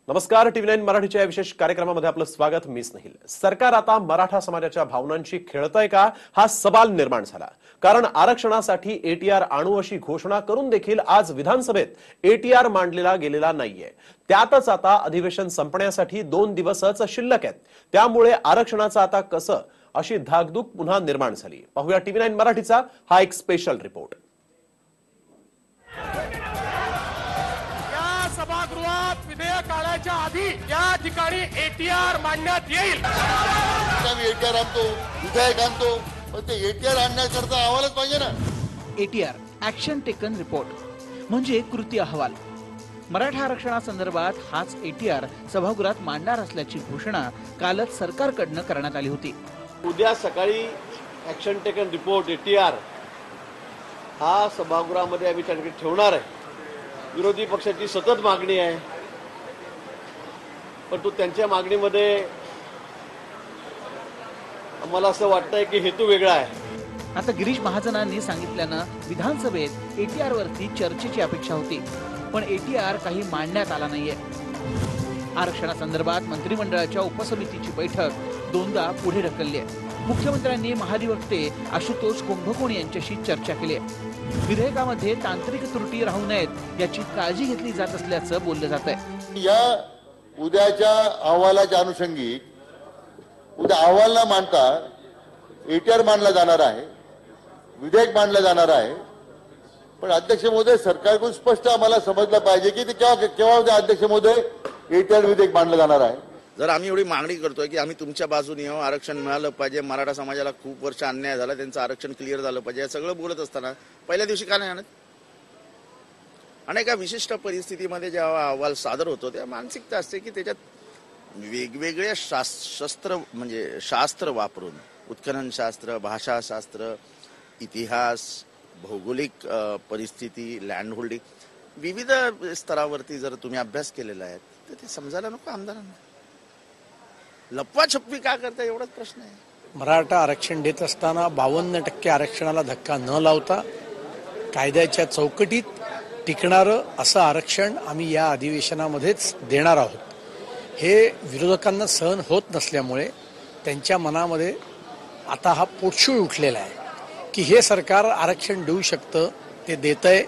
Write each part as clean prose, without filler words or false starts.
नमस्कार, TV9 मराठीच्या विशेष कार्यक्रमामध्ये आपलं स्वागत. मी स्नेहिल. सरकार आता मराठा समाजाच्या भावनांशी खेळतंय का, हा सवाल निर्माण झाला. कारण आरक्षणासाठी ATR आणू अशी घोषणा करून देखील आज विधानसभेत ATR मांडलेला गेलेला नाहीये. त्यातच आता अधिवेशन संपण्यासाठी 2 दिवसच शिल्लक आहेत. त्यामुळे आरक्षणाचं आता कसं, अशी धाकधूक पुन्हा निर्माण झाली. पाहूया TV9 मराठीचा हा एक स्पेशल रिपोर्ट. सभागृहात विधेयक आल्याच्या आधी या ठिकाणी ATR मांडण्यात येईल. ATR आणतो, विधेयक आणतो, पण ते ATR आणण्याकरता अहवालच पाहिजे ना. ATR ऍक्शन टेकन रिपोर्ट म्हणजे कृती अहवाल. मराठा आरक्षणासंदर्भात हाच ATR सभागृहात मांडणार असल्याची घोषणा कालच सरकारकडनं करण्यात आली होती. उद्या सकाळी ऍक्शन टेकन रिपोर्ट ATR हा सभागृहामध्ये आम्ही त्या ठिकाणी ठेवणार आहे. विरोधी पक्षाची सतत मागणी आहे, परंतु त्यांच्या मागणीमध्ये आम्हाला असं वाटतंय की हेतू वेगळा आहे. आता गिरीश महाजनांनी सांगितल्यानं विधानसभेत ATR वरती चर्चेची अपेक्षा होती, पण ATR काही मांडण्यात आला नाहीये. आरक्षणासंदर्भात मंत्रिमंडळाच्या उपसमितीची बैठक 2दा पुढे ढकलली आहे. मुख्यमंत्र्यांनी महाधिवक्ते आशुतोष कुंभकोण यांच्याशी चर्चा केली आहे. विधेयकामध्ये तांत्रिक त्रुटी राहू नयेत याची काळजी घेतली जात असल्याचं बोललं जात आहे. या उद्याच्या अहवालाच्या अनुषंगिक उद्या अहवाल न मांडता ATR मांडला जाणार आहे, विधेयक मांडलं जाणार आहे. पण अध्यक्ष महोदय, सरकारकडून स्पष्ट आम्हाला समजलं पाहिजे की ते केव्हा उद्या अध्यक्ष महोदय ATR विधेयक मांडलं जाणार आहे. जर आम्ही एवढी मागणी करतोय की आम्ही तुमच्या बाजूने येऊ, आरक्षण मिळालं पाहिजे, मराठा समाजाला खूप वर्ष अन्याय झाला, त्यांचं आरक्षण क्लिअर झालं पाहिजे, हे सगळं बोलत असताना पहिल्या दिवशी का नाही आणत? आणि एका विशिष्ट परिस्थितीमध्ये जेव्हा अहवाल सादर होतो तेव्हा मानसिकता असते की त्याच्यात वेगवेगळे शास्त्र वापरून, उत्खननशास्त्र, भाषाशास्त्र, इतिहास, भौगोलिक परिस्थिती, लँड होल्डिंग, विविध स्तरावरती जर तुम्ही अभ्यास केलेला आहे तर ते समजायला नको आमदारांना. लपवाछपवी का करता, एवढाच प्रश्न आहे. मराठा आरक्षण देत असताना 52% आरक्षणाला धक्का न लावता कायद्याच्या चौकटीत टिकणारं असं आरक्षण आम्ही या अधिवेशनामध्येच देणार आहोत. हे विरोधकांना सहन होत नसल्यामुळे त्यांच्या मनामध्ये आता हा पोटशूळ उठलेला आहे की हे सरकार आरक्षण देऊ शकतं, ते देतंय,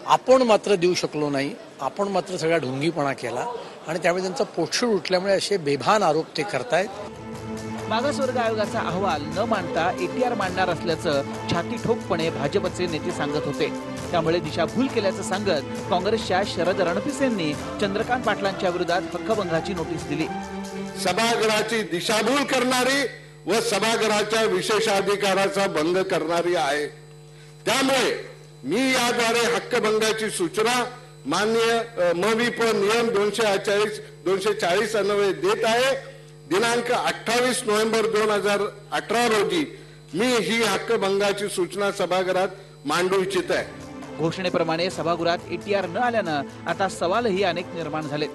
आपण मात्र देऊ शकलो नाही, आपण मात्र सगळा ढोंगीपणा केला, आणि त्यामुळे त्यांचा पोटशूळ उठल्यामुळे असे बेभान आरोप ते करतायत. मागासवर्ग आयोगाचा अहवाल न मांडता ATR मांडणार असल्याचं छाती ठोकपणे भाजपचे नेते सांगत होते. त्यामुळे दिशाभूल केल्याचं सांगत काँग्रेसच्या शरद रणपिसेंनी चंद्रकांत पाटलांच्या विरोधात हक्कभंगाची नोटीस दिली. सभागृहाची दिशाभूल करणारी व सभागृहाच्या विशेषाधिकाराचा भंग करणारी आहे. त्यामुळे मी याद्वारे हक्कभंगाची सूचना माननीय मविप नियम 240 अन्वये देत आहे. दिनांक 28 नोव्हेंबर 2018 रोजी मी ही हक्कभंगाची सूचना सभागृहात मांडू इच्छित आहे. घोषणेप्रमाणे सभागृहात ATR न आल्यानं आता सवालही अनेक निर्माण झालेत.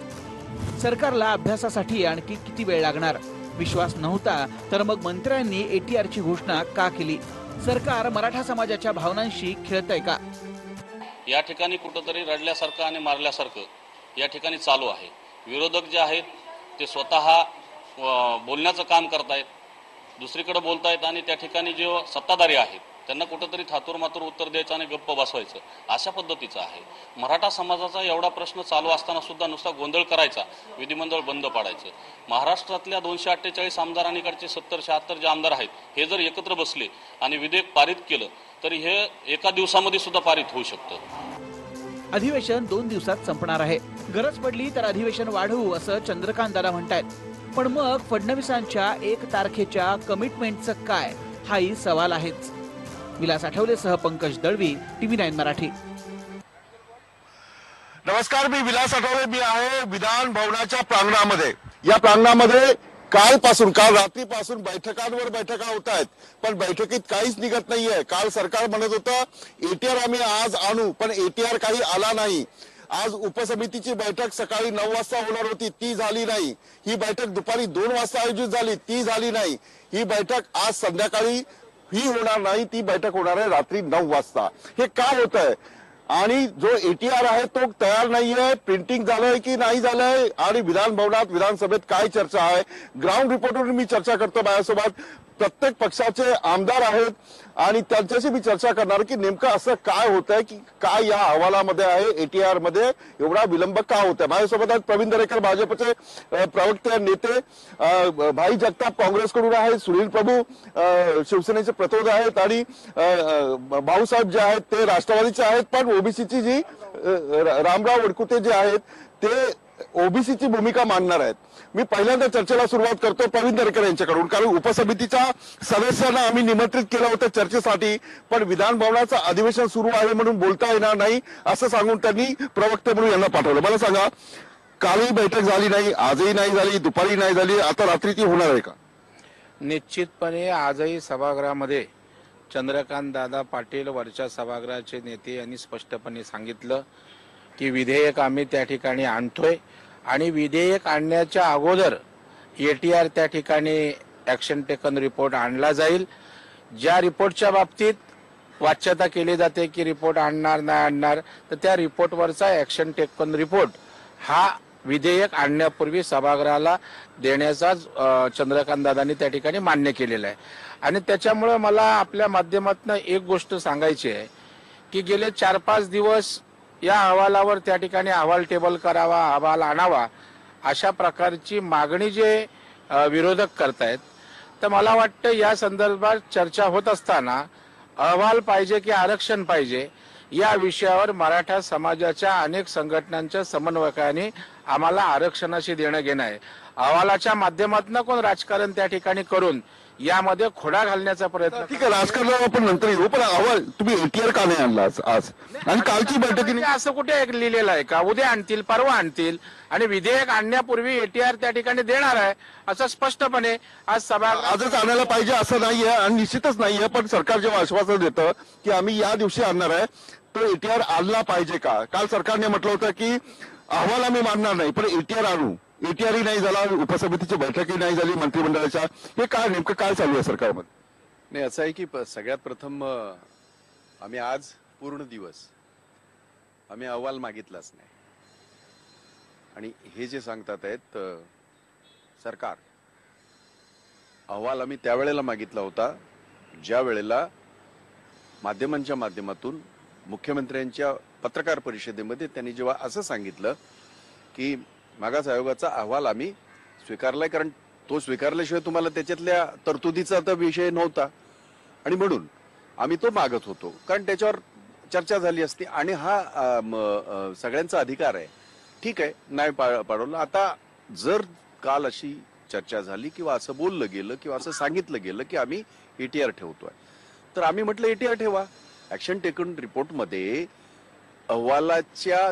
सरकारला अभ्यासासाठी आणखी किती वेळ लागणार? विश्वास नव्हता तर मग मंत्र्यांनी ATRची घोषणा का केली? सरकार मराठा समाजाच्या भावनांशी खेळतंय का? या ठिकाणी कुठंतरी रडल्यासारखं आणि मारल्यासारखं या ठिकाणी चालू आहे. विरोधक जे आहेत ते स्वतः बोलण्याचं काम करतायत, दुसरीकडे बोलतायत, आणि त्या ठिकाणी जे सत्ताधारी आहेत त्यांना कुठंतरी थातूर मातूर उत्तर द्यायचं आणि गप्प बसवायचं, अशा पद्धतीचं आहे. मराठा समाजाचा एवढा प्रश्न चालू असताना सुद्धा नुसता गोंधळ करायचा, विधिमंडळ बंद पाडायचं. महाराष्ट्रातल्या 248 आमदारांकडचे 70-76 जे आमदार आहेत हे जर एकत्र बसले आणि विधेयक पारित केलं तरी हे एका दिवसामध्ये सुद्धा पारित होऊ शकतं. अधिवेशन 2 दिवसात संपणार आहे. गरज पडली तर अधिवेशन वाढवू असं चंद्रकांत दादा म्हणतायत. पण मग फडणवीसांच्या 1 तारखेच्या कमिटमेंटचं काय, हाही सवाल आहेच. विलास आठवलेसह पंकज दळवी, TV9 मराठी. नमस्कार, मी विलास आठवले. मी आहे विधान भवनाच्या प्रांगणामध्ये. या प्रांगणामध्ये काल रात्रीपासून बैठकांवर बैठका होत आहेत, पण बैठकीत काहीच निघत नाहीये. काल सरकार म्हणत होतं ATR आम्ही आज आणू, पण ATR काही आला नाही. आज उपसमितीची बैठक सकाळी 9 वाजता होणार होती, ती झाली नाही. ही बैठक दुपारी 2 वाजता आयोजित झाली, ती झाली नाही. ही बैठक आज संध्याकाळी ही होणार नाही, ती बैठक होणार आहे रात्री 9 वाजता. हे का होत आहे? आणि जो एटीआर आहे तो तयार नाहीये, प्रिंटिंग झालंय की नाही झालंय, आणि विधान भवनात विधानसभेत काय चर्चा आहे, ग्राउंड रिपोर्टवर मी चर्चा करतो माझ्यासोबत प्रत्येक पक्षाचे आमदार आहेत आणि त्यांच्याशी मी चर्चा करणार की नेमकं असं काय होत आहे, की काय या अहवालामध्ये आहे, एटीआर मध्ये एवढा विलंब का होत आहे. माझ्यासोबत आहेत प्रवीण दरेकर भाजपचे प्रवक्ते नेते, भाई जगताप काँग्रेसकडून आहेत, सुनील प्रभू शिवसेनेचे प्रतिनिधी आहेत, आणि भाऊसाहेब जे आहेत ते राष्ट्रवादीचे आहेत, पण ओबीसीची जी रामराव वडकुते जे आहेत ते ओबीसीची भूमिका मांडणार आहेत. मी पहिल्यांदा चर्चेला सुरुवात करतो प्रवीण दरेकर यांच्याकडून, कारण उपसमितीच्या सदस्यांना आम्ही निमंत्रित केलं होतं चर्चेसाठी, पण विधान भवनाचं अधिवेशन सुरू आहे म्हणून बोलता येणार नाही असं सांगून त्यांनी प्रवक्ते म्हणून यांना पाठवलं. मला सांगा, कालही बैठक झाली नाही, आजही नाही झाली, दुपारी नाही झाली, आता रात्री ती होणार आहे का? निश्चितपणे आजही सभागृहामध्ये चंद्रकांत दादा पाटील वरच्या सभागृहाचे नेते यांनी स्पष्टपणे सांगितलं की विधेयक आम्ही त्या ठिकाणी आणतोय आणि विधेयक आणण्याच्या अगोदर एटीआर त्या ठिकाणी ऍक्शन टेकन रिपोर्ट आणला जाईल. ज्या रिपोर्टच्या बाबतीत वाच्यता केली जाते की रिपोर्ट आणणार नाही आणणार, तर त्या रिपोर्टवरचा ऍक्शन टेकन रिपोर्ट हा विधेयक आणण्यापूर्वी सभागृहाला देण्याचा चंद्रकांत दादांनी त्या ठिकाणी मान्य केलेला आहे. आणि त्याच्यामुळे मला आपल्या माध्यमातून एक गोष्ट सांगायची आहे की गेले 4-5 दिवस या अहवालावर त्या ठिकाणी अहवाल टेबल करावा, अहवाल आणावा, अशा प्रकारची मागणी जे विरोधक करतायत, तर मला वाटतं या संदर्भात चर्चा होत असताना अहवाल पाहिजे की आरक्षण पाहिजे या विषयावर मराठा समाजाच्या अनेक संघटनांच्या समन्वयकांनी आम्हाला आरक्षणाशी देणं घेणं आहे. अहवालाच्या माध्यमातून कोण राजकारण त्या ठिकाणी करून यामध्ये खोडा घालण्याचा प्रयत्न. ठीक आहे, राजकारणावर आपण नंतर येऊ, पण अहवाल तुम्ही एटीआर का नाही आणला आज? आणि कालची बैठकीने असं कुठे लिहिलेलं आहे का? उद्या आणतील, परवा आणतील, आणि विधेयक आणण्यापूर्वी एटीआर त्या ठिकाणी देणार आहे असं स्पष्टपणे आज सभा आजच आणायला पाहिजे असं नाहीये, आणि निश्चितच नाहीये, पण सरकार जेव्हा आश्वासन देतं की आम्ही या दिवशी आणणार आहे, तो एटीआर आणला पाहिजे का? काल सरकारने म्हटलं होतं की अहवाल आम्ही मानणार नाही पण एटीआर आणू. एटीआरही नाही झाला, उपसमितीची बैठकही नाही झाली मंत्रिमंडळाच्या. हे काय नेमकं काय चालू आहे सरकारमध्ये? नाही, असं आहे की सगळ्यात प्रथम आम्ही आज पूर्ण दिवस आम्ही अहवाल मागितलाच नाही. आणि हे जे सांगतात आहेत सरकार, अहवाल आम्ही त्यावेळेला मागितला होता ज्या वेळेला माध्यमांच्या माध्यमातून मुख्यमंत्र्यांच्या पत्रकार परिषदेमध्ये त्यांनी जेव्हा असं सांगितलं की मागास आयोगाचा अहवाल आम्ही स्वीकारलाय, कारण तो स्वीकारल्याशिवाय तुम्हाला त्याच्यातल्या तरतुदीचा तर विषय नव्हता आणि म्हणून आम्ही तो मागत होतो, कारण त्याच्यावर चर्चा झाली असती आणि हा सगळ्यांचा अधिकार आहे. ठीक आहे, नाही पाडवलं. आता जर काल अशी चर्चा झाली किंवा असं बोललं गेलं किंवा असं सांगितलं गेलं की आम्ही एटीआर ठेवतोय, तर आम्ही म्हटलं एटीआर ठेवा. ऍक्शन टेकन रिपोर्टमध्ये अहवालाच्या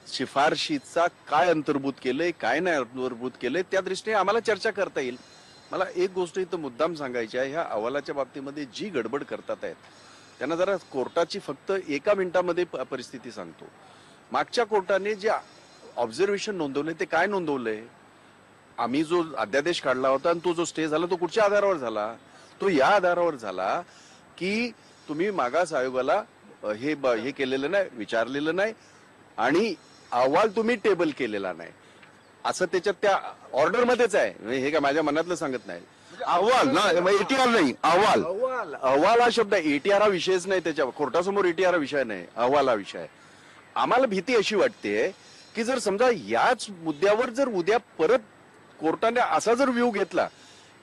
शिफारशीचा काय अंतर्भूत केलंय, काय नाही अंतर्भूत केलंय, त्या दृष्टीने आम्हाला चर्चा करता येईल. मला एक गोष्ट इथं मुद्दाम सांगायची आहे, ह्या अहवालाच्या बाबतीमध्ये जी गडबड करतात आहेत त्यांना जरा कोर्टाची फक्त 1 मिनिटामध्ये परिस्थिती सांगतो. मागच्या कोर्टाने जे ऑब्झर्वेशन नोंदवले ते काय नोंदवलंय? आम्ही जो अध्यादेश काढला होता आणि तो जो स्टे झाला तो कुठच्या आधारावर झाला? तो या आधारावर झाला की तुम्ही मागास आयोगाला हे केलेलं नाही, विचारलेलं नाही आणि अहवाल तुम्ही टेबल केलेला नाही, असं त्याच्यात त्या ऑर्डरमध्येच आहे. हे काय माझ्या मनातलं सांगत नाही. अहवाल ना, एटीआर नाही, अहवाल. अहवाल हा शब्द, एटीआर हा विषयच नाही, त्याच्या कोर्टासमोर एटीआर हा विषय नाही, अहवाल हा विषय आहे. आम्हाला भीती अशी वाटते की जर समजा याच मुद्द्यावर जर उद्या परत कोर्टाने असा जर व्ह्यू घेतला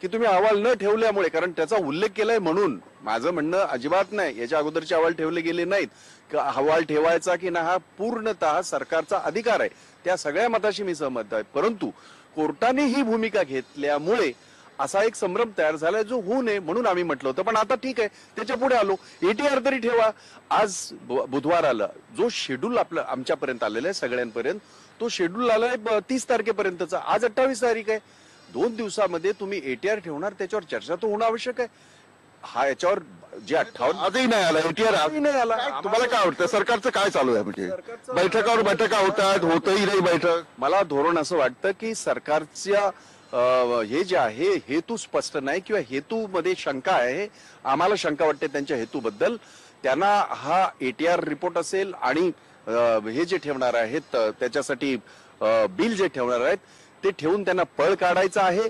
की तुम्ही अहवाल न ठेवल्यामुळे, कारण त्याचा उल्लेख केलाय म्हणून, माझं म्हणणं अजिबात नाही याच्या अगोदरचे अहवाल ठेवले गेले नाहीत, अहवाल ठेवायचा की ना हा पूर्णतः सरकारचा अधिकार आहे, त्या सगळ्या मताशी मी सहमत आहे. परंतु कोर्टाने ही भूमिका घेतल्यामुळे असा एक संभ्रम तयार झालाय जो होऊ नये म्हणून आम्ही म्हटलं होतं. पण आता ठीक आहे, त्याच्या पुढे आलो, एटीआर तरी ठेवा. आज बुधवार आला, जो शेड्यूल आपलं आमच्यापर्यंत आलेला आहे सगळ्यांपर्यंत, तो शेड्यूल आलाय 30 तारखेपर्यंतचा. आज 28 तारीख आहे. 2 दिवसामध्ये तुम्ही एटीआर ठेवणार, त्याच्यावर चर्चा तर होणं आवश्यक आहे. हा याच्यावर जे 58 आजही नाही आला एटीआर, आजही नाही आला. तुम्हाला काय वाटतं सरकारचं काय चालू आहे? म्हणजे बैठकावर बैठका होतात, होतही नाही बैठक. मला धोरण असं वाटतं की सरकारच्या हे जे आहे हेतू स्पष्ट नाही किंवा हेतू मध्ये शंका आहे. आम्हाला शंका वाटते त्यांच्या हेतूबद्दल त्यांना हा ATR रिपोर्ट असेल आणि हे जे ठेवणार आहेत त्याच्यासाठी बिल जे ठेवणार आहेत ते ठेवून त्यांना पळ काढायचं आहे.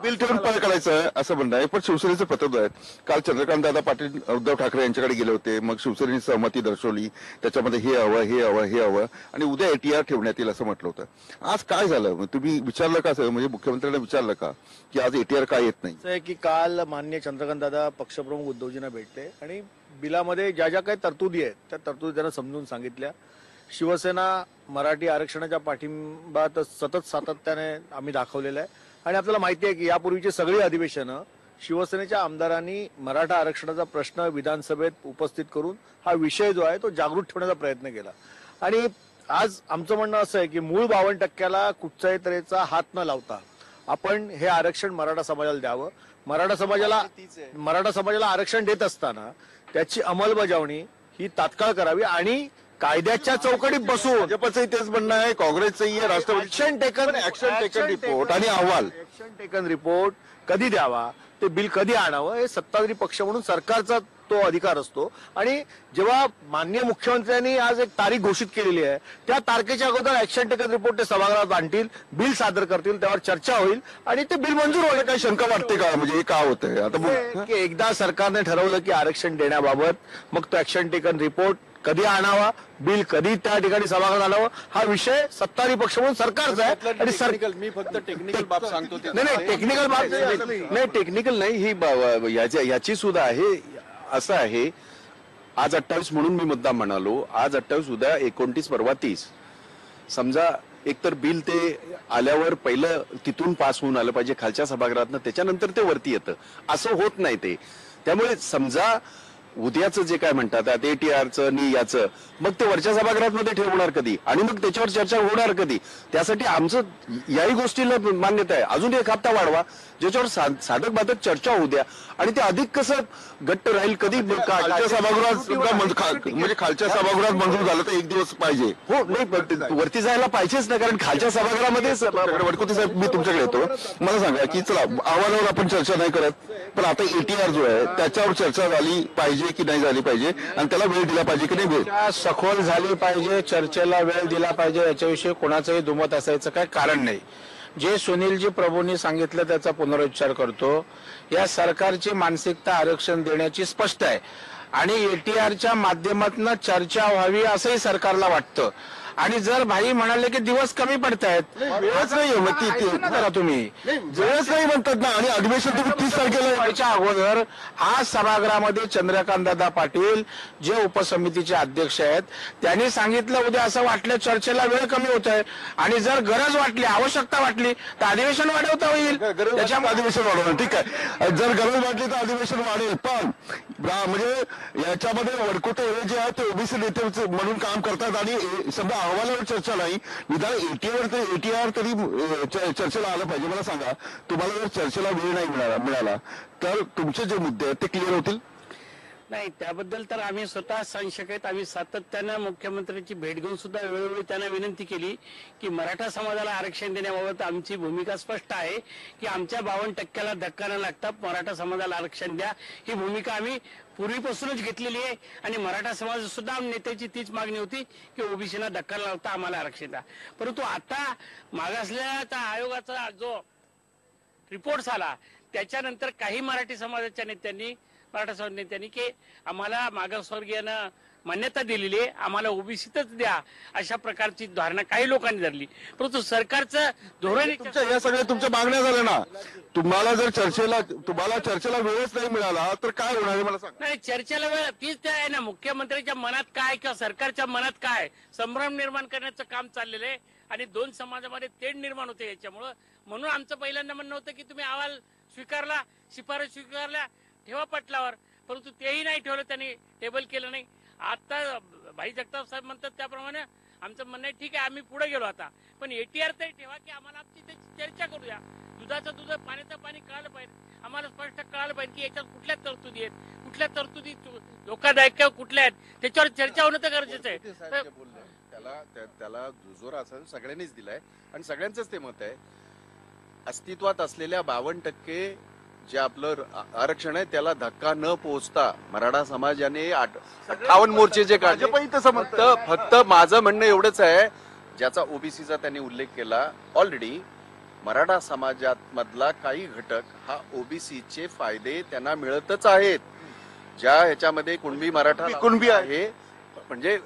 बिल ठेवून पळ काढायचं आहे असं म्हणणं आहे. पण शिवसेनेचं पत्र आहे, काल चंद्रकांत दादा पाटील उद्धव ठाकरे यांच्याकडे गेले होते, मग शिवसेनेने सहमती दर्शवली, त्याच्यामध्ये हे हवं हे हवं हे हवं आणि उद्या ATR ठेवण्यात येईल असं म्हटलं होतं. आज काय झालं? तुम्ही विचारलं का, म्हणजे मुख्यमंत्र्यांना विचारलं का की आज ATR काय येत नाही? असं आहे की काल माननीय चंद्रकांत दादा पक्षप्रमुख उद्धवजींना भेटले आणि बिलामध्ये ज्या ज्या काही तरतुदी आहेत त्या तरतुदी त्यांना समजून सांगितल्या. शिवसेना मराठी आरक्षणाच्या पाठिंबा तर सतत सातत्याने आम्ही दाखवलेला आहे आणि आपल्याला माहिती आहे की यापूर्वीची सगळी अधिवेशनं शिवसेनेच्या आमदारांनी मराठा आरक्षणाचा प्रश्न विधानसभेत उपस्थित करून हा विषय जो आहे तो जागृत ठेवण्याचा प्रयत्न केला. आणि आज आमचं म्हणणं असं आहे की मूळ 52% कुठच्याही तऱ्हेचा हात न लावता आपण हे आरक्षण मराठा समाजाला द्यावं. मराठा समाजाला आरक्षण देत असताना त्याची अंमलबजावणी ही तात्काळ करावी आणि कायद्याच्या चौकटीत बसून भाजपचंही तेच म्हणणं आहे, काँग्रेसचंही आहे, राष्ट्रवादी ऍक्शन टेकन रिपोर्ट आणि अहवाल ऍक्शन टेकन रिपोर्ट कधी द्यावा, ते बिल कधी आणावं, हे सत्ताधारी पक्ष म्हणून सरकारचा तो अधिकार असतो. आणि जेव्हा माननीय मुख्यमंत्र्यांनी आज एक तारीख घोषित केलेली आहे त्या तारखेच्या अगोदर ऍक्शन टेकन रिपोर्ट ते सभागृहात आणतील, बिल सादर करतील, त्यावर चर्चा होईल आणि ते बिल मंजूर होईल. काही शंका वाटते का, म्हणजे हे का होतंय आता? की एकदा सरकारने ठरवलं की आरक्षण देण्याबाबत मग तो ऍक्शन टेकन रिपोर्ट कधी आणावा, बिल कधी त्या ठिकाणी सभागृहात आणावं, हा विषय सत्ताधारी पक्ष म्हणून सरकारचा आहे. आणि मी फक्त टेक्निकल बाब सांगतो. नाही टेक्निकल बाब नाही, टेक्निकल नाही, ही याची सुद्धा आहे. असं आहे, आज 28 म्हणून मी मुद्दाम म्हणालो, आज 28 उद्या 29 परवा 30. समजा एकतर बिल ते आल्यावर पहिलं तिथून पास होऊन आलं पाहिजे खालच्या सभागृहातनं, त्याच्यानंतर ते वरती येतं. असं होत नाही ते. त्यामुळे समजा उद्याचं जे काय म्हणतात ATRचं नि याचं, मग ते वरच्या सभागृहामध्ये ठेवणार कधी आणि मग त्याच्यावर चर्चा होणार कधी? त्यासाठी आमचं याही गोष्टीला मान्यता आहे. अजून एक हप्ता वाढवा, ज्याच्यावर साधक बाधक चर्चा होऊ द्या आणि ते अधिक कसं घट्ट राहील. कधी खालच्या सभागृहात म्हणजे खालच्या सभागृहात मंजूर झालं तर 1 दिवस पाहिजे. हो नाही, वरती जायला पाहिजेच ना, कारण खालच्या सभागृहामध्ये वडकुते साहेब, मी तुमच्याकडे येतो. मला सांगा की चला अहवालावर आपण चर्चा नाही करत, पण आता ATR जो आहे त्याच्यावर चर्चा झाली पाहिजे की नाही झाली पाहिजे आणि त्याला वेळ दिला पाहिजे की नाही वेळ सखोल झाली पाहिजे, चर्चेला वेळ दिला पाहिजे, याच्याविषयी कोणाचंही दुमत असायचं काय कारण नाही. जे सुनीलजी प्रभूंनी सांगितलं त्याचा पुनरुच्चार करतो. या सरकारची मानसिकता आरक्षण देण्याची स्पष्ट आहे आणि ATRच्या माध्यमातून चर्चा व्हावी असंही सरकारला वाटतं. आणि जर भाई म्हणाले की दिवस कमी पडतायत, वेळच नाही तुम्ही वेळच नाही म्हणतात ना, आणि अधिवेशन तुम्ही 30 तारखेला व्हायच्या अगोदर आज सभागृहामध्ये चंद्रकांतदादा पाटील जे उपसमितीचे अध्यक्ष आहेत त्यांनी सांगितलं उद्या असं वाटलं चर्चेला वेळ कमी होत आहे आणि जर गरज वाटली, आवश्यकता वाटली तर अधिवेशन वाढवता होईल. त्याच्यामुळे अधिवेशन वाढवणार, ठीक आहे. जर गरज वाटली तर अधिवेशन वाढेल, पण म्हणजे याच्यामध्ये वडकुटे हे जे आहे ते ओबीसी नेते म्हणून काम करतात आणि समजा अहवालावर चर्चा नाही, निदान ATR तरी चर्चेला आलं पाहिजे. मला सांगा, तुम्हाला जर चर्चेला वेळ नाही मिळाला तर तुमचे जे मुद्दे आहेत ते क्लिअर होतील? नाही, त्याबद्दल तर आम्ही स्वतः संशय आहेत. आम्ही सातत्यानं मुख्यमंत्र्यांची भेट घेऊन सुद्धा वेळोवेळी त्यांना विनंती केली की मराठा समाजाला आरक्षण देण्याबाबत आमची भूमिका स्पष्ट आहे की आमच्या 52%ला धक्का न लागता मराठा समाजाला आरक्षण द्या. ही भूमिका आम्ही पूर्वीपासूनच घेतलेली आहे आणि मराठा समाज सुद्धा नेत्याची तीच मागणी होती की ओबीसीला धक्का न लावता आम्हाला आरक्षण द्या. परंतु आता मागासलेल्या आयोगाचा जो रिपोर्ट आला त्याच्यानंतर काही मराठा समाजाच्या नेत्यांनी की आम्हाला मागासवर्गीयांना मान्यता दिलेली आहे, आम्हाला ओबीसीतच द्या, अशा प्रकारची धारणा काही लोकांनी धरली. परंतु सरकारचं धोरण या सगळ्या तुमच्या मागण्या झाल्या ना, तुम्हाला चर्चेला वेळच नाही मिळाला तर काय होणार आहे मला सांग. नाही, चर्चेला वेळ तीच त्या आहे ना, मुख्यमंत्र्यांच्या मनात काय किंवा सरकारच्या मनात काय संभ्रम निर्माण करण्याचं काम चाललेलं आहे आणि 2 समाजामध्ये तेढ निर्माण होते याच्यामुळं. म्हणून आमचं पहिल्यांदा म्हणणं होतं की तुम्ही अहवाल स्वीकारला, शिफारस स्वीकारल्या, ठेवा पटलावर, परंतु तेही नाही ठेवलं, त्यांनी टेबल केलं नाही. आता भाई जगताप साहेब म्हणतात त्याप्रमाणे आमचं म्हणणं आहे ठीक आहे, आम्ही पुढे गेलो आता, पण ATR तरी ठेवा की आम्हाला आमची त्याची चर्चा करूया. दुधाचं दूध, पाण्याचं पाणी कळालं पाहिजे, आम्हाला स्पष्ट कळालं पाहिजे की याच्यात कुठल्या तरतुदी आहेत, कुठल्या तरतुदी धोकादायक कुठल्या आहेत, त्याच्यावर चर्चा होणं तर गरजेचं आहे. त्याला दुजोरा असा सगळ्यांनीच दिलाय आणि सगळ्यांचंच ते मत आहे. अस्तित्वात असलेल्या 52% जे आपलं आरक्षण आहे त्याला धक्का न पोहोचता मराठा समाजाने 58 मोर्चे जे काढले, फक्त माझं म्हणणं एवढंच आहे, ज्याचा ओबीसीचा त्यांनी उल्लेख केला, ऑलरेडी मराठा समाजात मधला काही घटक हा ओबीसीचे फायदे त्यांना मिळतच आहेत. ज्या ह्याच्यामध्ये कुणबी मराठा कुणबी आहे, म्हणजे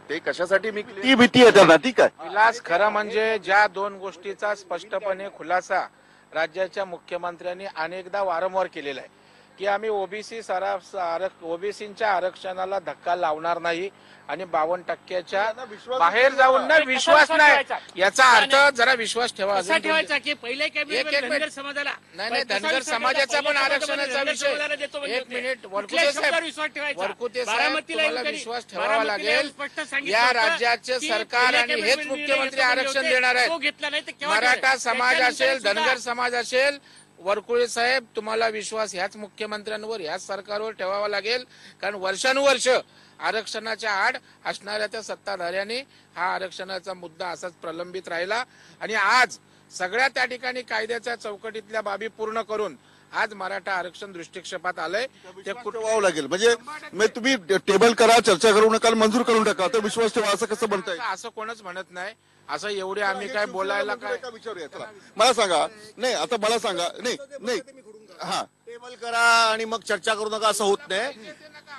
ते कशासाठी मी ती भीती आहे त्यांना. ठीक आहे विलास, खरं म्हणजे ज्या दोन गोष्टीचा स्पष्टपणे खुलासा राज्याच्या मुख्यमंत्र्यांनी अनेकदा वारंवार केलेला आहे की आम्ही ओबीसीच्या आरक्षणाला धक्का लावणार नाही आणि 52% बाहेर जाऊन ना विश्वास नाही, याचा अर्थ जरा विश्वास ठेवा. ठेवायचा की पहिल्या कॅबिनेटमध्ये धनगर समाजाला नाही, धनगर समाजाचा पण आरक्षणाचा विषय. एक मिनिट, वरकुते साहेब तुम्हाला विश्वास ठेवावा लागेल. या राज्याचे सरकार आणि हेच मुख्यमंत्री आरक्षण देणार आहेत. मराठा समाज असेल, धनगर समाज असेल, वरकुळे साहेब तुम्हाला विश्वास ह्याच मुख्यमंत्र्यांवर, ह्याच सरकारवर ठेवावा लागेल. कारण वर्षानुवर्ष आरक्षणाच्या आड असणाऱ्या त्या सत्ताधाऱ्यांनी हा आरक्षणाचा मुद्दा असाच प्रलंबित राहिला आणि आज सगळ्या त्या ठिकाणी कायद्याच्या चौकटीतल्या बाबी पूर्ण करून आज मराठा आरक्षण दृष्टिक्षेपात आलंय. ते ठेवावं लागेल. म्हणजे तुम्ही टेबल करा, चर्चा करू नका, मंजूर करून टाका, तर विश्वास ठेवा असं कसं म्हणताय? असं कोणच म्हणत नाही. असं एवढे आम्ही काय बोलायला काय विचारूया. चला मला सांगा. नाही आता मला सांगा. नाही हा, टेबल करा आणि मग चर्चा करू नका असं होत नाही.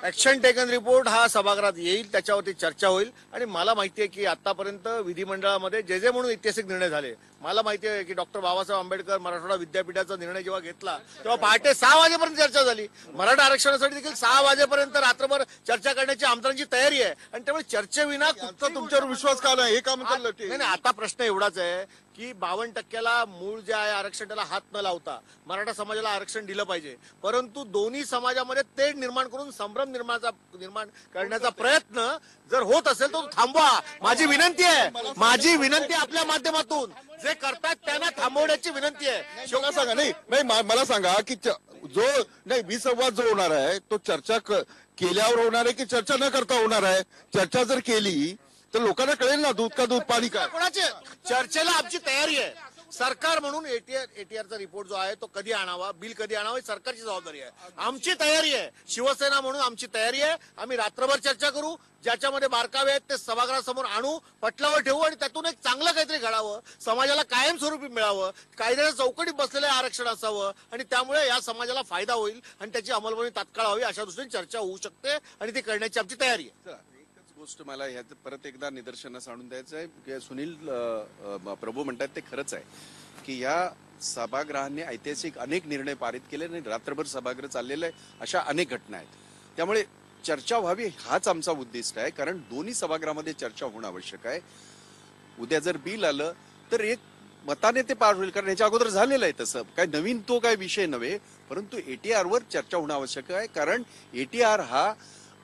ऍक्शन टेकन रिपोर्ट हा सभागृहात येईल, त्याच्यावरती चर्चा होईल. आणि मला माहिती आहे की आतापर्यंत विधिमंडळामध्ये जे म्हणून ऐतिहासिक निर्णय झाले, मला माहिती आहे की डॉक्टर बाबासाहेब आंबेडकर मराठवाडा विद्यापीठाचा निर्णय जेव्हा घेतला तेव्हा पहाटे 6 वाजेपर्यंत चर्चा झाली. मराठा आरक्षणासाठी देखील 6 वाजेपर्यंत रात्रभर चर्चा करण्याची आमदारांची तयारी आहे. आणि त्यामुळे चर्चेविना तुमच्यावर विश्वास का नाही हे काम चाललं? नाही, आता प्रश्न एवढाच आहे की 52%ला मूळ जे आहे आरक्षण त्याला हात न लावता मराठा समाजाला आरक्षण दिलं पाहिजे. परंतु दोन्ही समाजामध्ये तेढ निर्माण करून संभ्रम निर्माण करण्याचा प्रयत्न जर होत असेल तर थांबवा. माझी विनंती आहे आपल्या माध्यमातून जे करतात त्यांना थांबवण्याची विनंती आहे. मला सांगा. नाही मला सांगा की जो नाही विसंवाद जो होणार आहे तो चर्चा केल्यावर होणार आहे की चर्चा न करता होणार आहे? चर्चा जर केली तर लोकांना कळेल ना दूध का दूध पाणी का. कोणाचे चर्चेला आमची तयारी आहे. सरकार म्हणून एटीआरचा रिपोर्ट जो आहे तो कधी आणावा, बिल कधी आणावं, सरकारची जबाबदारी आहे. आमची तयारी आहे. शिवसेना म्हणून आमची तयारी आहे. आम्ही रात्रभर चर्चा करू. ज्याच्यामध्ये बारकावे आहेत ते सभागृहासमोर आणू, पटलावर ठेवू आणि त्यातून एक चांगलं काहीतरी घडावं, समाजाला कायमस्वरूपी मिळावं, कायद्याच्या चौकटीत बसलेलं आरक्षण असावं आणि त्यामुळे या समाजाला फायदा होईल आणि त्याची अंमलबजावणी तात्काळ व्हावी अशा दृष्टीने चर्चा होऊ शकते आणि ती करण्याची आमची तयारी आहे. गोष्ट मला ह्यात परत एकदा निदर्शनास आणून द्यायचं आहे की सुनील प्रभू म्हणतात ते खरंच आहे की या सभागृहांनी ऐतिहासिक अनेक निर्णय पारित केले आणि रात्रभर सभागृह चाललेलं आहे. अशा अनेक घटना आहेत. त्यामुळे चर्चा व्हावी हाच आमचा उद्दिष्ट आहे. कारण दोन्ही सभागृहामध्ये चर्चा होणं आवश्यक आहे. उद्या जर बिल आलं तर एक मताने ते पार होईल. कारण ह्याच्या अगोदर झालेलं आहे तसं काय नवीन तो काय विषय नव्हे. परंतु एटीआर वर चर्चा होणं आवश्यक आहे. कारण एटीआर हा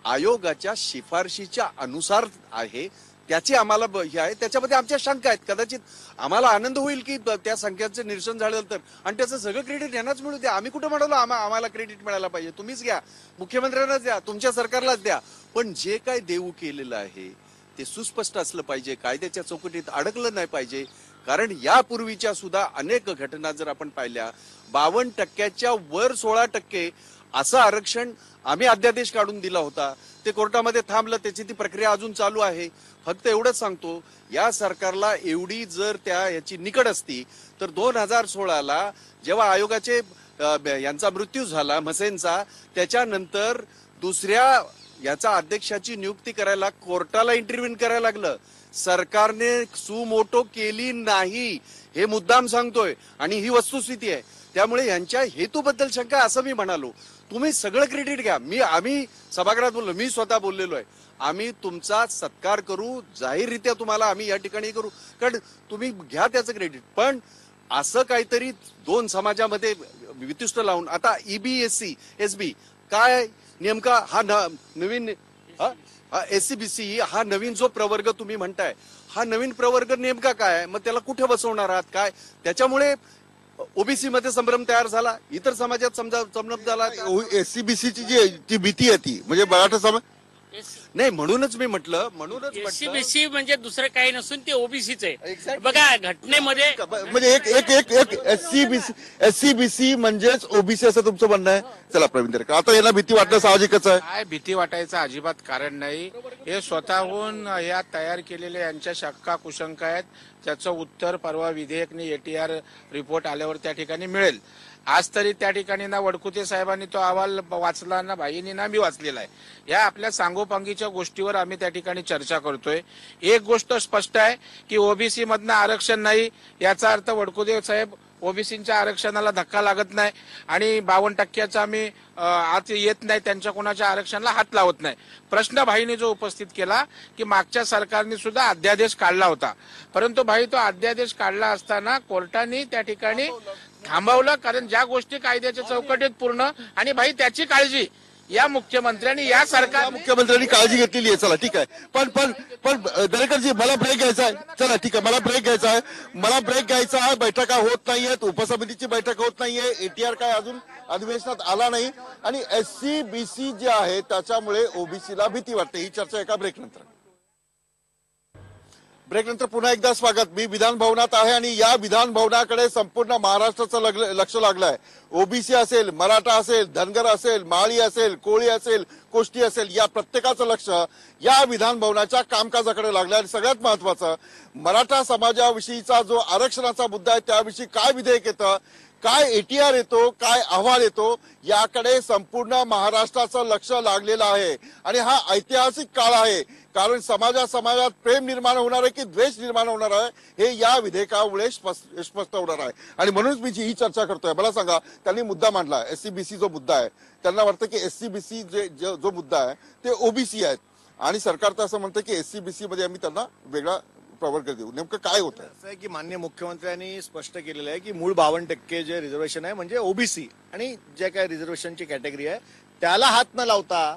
आयोगाच्या शिफारशीच्या अनुसार आहे. त्याची आम्हाला हे आहे. त्याच्यामध्ये आमच्या शंका आहेत. कदाचित आम्हाला आनंद होईल की त्या संख्यांचं निरसन झालं तर आणि त्याचं सगळं क्रेडिट यांनाच मिळू द्या. आम्ही कुठं म्हणालो आम्हाला क्रेडिट मिळायला पाहिजे. तुम्हीच घ्या, मुख्यमंत्र्यांनाच द्या, तुमच्या सरकारलाच द्या. पण जे काय देऊ केलेलं आहे ते सुस्पष्ट असलं पाहिजे, कायद्याच्या चौकटीत अडकलं नाही पाहिजे. कारण यापूर्वीच्या सुद्धा अनेक घटना जर आपण पाहिल्या 52%च्या वर 16% असं आरक्षण आम्ही अध्यादेश काढून दिला होता. ते कोर्टामध्ये थांबलं. त्याची ती प्रक्रिया अजून चालू आहे. फक्त एवढंच सांगतो या सरकारला एवढी जर याची निकड असती तर 2016ला जेव्हा आयोगाचे यांचा मृत्यू झाला म्हसेंचा, त्याच्यानंतर दुसऱ्या याचा अध्यक्षाची नियुक्ती करायला कोर्टाला इंटरव्ह्यू करायला लागलं. सरकारने सुमोटो केली नाही हे मुद्दाम सांगतोय आणि ही वस्तुस्थिती आहे. त्यामुळे यांच्या हेतूबद्दल शंका असं मी म्हणालो. तुम्ही सगळं क्रेडिट घ्या. आम्ही सभागृहात बोललो, मी स्वतः बोललेलो आहे. आम्ही तुमचा सत्कार करू, जाहीररित्या तुम्हाला आम्ही या ठिकाणी करू, कारण तुम्ही घ्या त्याचं क्रेडिट. पण असं काहीतरी दोन समाजामध्ये वितुष्ट लावून आता EBSC SB काय नेमका हा नवीन SCBC हा नवीन जो प्रवर्ग तुम्ही म्हणताय हा नवीन प्रवर्ग नेमका काय आहे? मग त्याला कुठे बसवणार आहात काय? त्याच्यामुळे ओबीसी मध्ये संभ्रम तयार झाला, इतर समाजात संभ्रम झाला. SCBCची जी भीती आहे ती म्हणजे मराठा समाज नाही म्हणूनच मी म्हटलं एससीबीसी म्हणजे दुसरं काही नसून ते ओबीसीच आहे. बघा घटनेमध्ये म्हणजे एक एससीबीसी म्हणजेच ओबीसी असं तुमचं म्हणणं आहे. चला प्रवीण दरेकर, आता याला भीती वाटणं साहजिकच आहे. काय भीती वाटायचं अजिबात कारण नाही. हे स्वतःहून या तयार केलेले यांच्या शंका कुशंका आहेत. त्याचं उत्तर परवा विधेयकने एटीआर रिपोर्ट आल्यावर त्या ठिकाणी मिळेल. आज तरी त्या ठिकाणी ना वडकुते साहेबांनी तो अहवाल वाचला ना भाईंनी ना मी वाचलेला आहे. या आपल्या सांगोपांगीच्या गोष्टीवर आम्ही त्या ठिकाणी चर्चा करतोय. एक गोष्ट स्पष्ट आहे की ओबीसी मधनं आरक्षण नाही याचा अर्थ वडकुते साहेब ओबीसीच्या आरक्षणाला धक्का लागत नाही आणि 52% आम्ही आत येत नाही, त्यांच्या कोणाच्या आरक्षणाला हात लावत नाही. प्रश्न भाईने जो उपस्थित केला की मागच्या सरकारने सुद्धा अध्यादेश काढला होता, परंतु भाई तो अध्यादेश काढला असताना कोर्टाने त्या ठिकाणी थांबवलं, कारण ज्या गोष्टी कायद्याच्या चौकटीत पूर्ण आणि भाई त्याची काळजी या मुख्यमंत्र्यांनी या सरकार मुख्यमंत्र्यांनी काळजी घेतलेली आहे. चला ठीक आहे, पण दरेकरजी मला ब्रेक घ्यायचा आहे. चला ठीक आहे, मला ब्रेक घ्यायचा आहे. बैठका होत नाहीयेत, उपसमितीची बैठक होत नाहीये, एटीआर काय अजून अधिवेशनात आला नाही आणि एससीबीसी जे आहे त्याच्यामुळे ओबीसीला भीती वाटते. ही चर्चा एका ब्रेकनंतर पुन्हा एकदा स्वागत. मी विधान भवनात आहे आणि या विधान भवनाकडे संपूर्ण महाराष्ट्राचं लक्ष लागलंय. ओबीसी असेल, मराठा असेल, धनगर असेल, माळी असेल, कोळी असेल, कोष्टी असेल, या प्रत्येकाचं लक्ष या विधान भवनाच्या कामकाजाकडे लागलंय. आणि सगळ्यात महत्वाचं, मराठा समाजाविषयीचा जो आरक्षणाचा मुद्दा आहे त्याविषयी काय विधेयक येतं, काय एटीआर येतो, काय अहवाल येतो, याकडे संपूर्ण महाराष्ट्राचं लक्ष लागलेलं आहे. आणि हा ऐतिहासिक काळ आहे, कारण समाजात प्रेम निर्माण होणार आहे की द्वेष निर्माण होणार आहे हे या विधेयकामुळे स्पष्ट होणार आहे. आणि म्हणूनच मी ही चर्चा करतोय. मला सांगा, त्यांनी मुद्दा मांडला एससीबीसी जो मुद्दा आहे, त्यांना वाटतं की एससीबीसी जो मुद्दा आहे ते ओबीसी आहेत आणि सरकार तर असं म्हणतं की एससीबीसी मध्ये आम्ही त्यांना वेगळा प्रवर्ग देऊ. नेमकं काय होतं? असं आहे की माननीय मुख्यमंत्र्यांनी स्पष्ट केलेलं आहे की मूळ 52% जे रिझर्वेशन आहे म्हणजे ओबीसी आणि जे काय रिझर्वेशनची कॅटेगरी आहे त्याला हात न लावता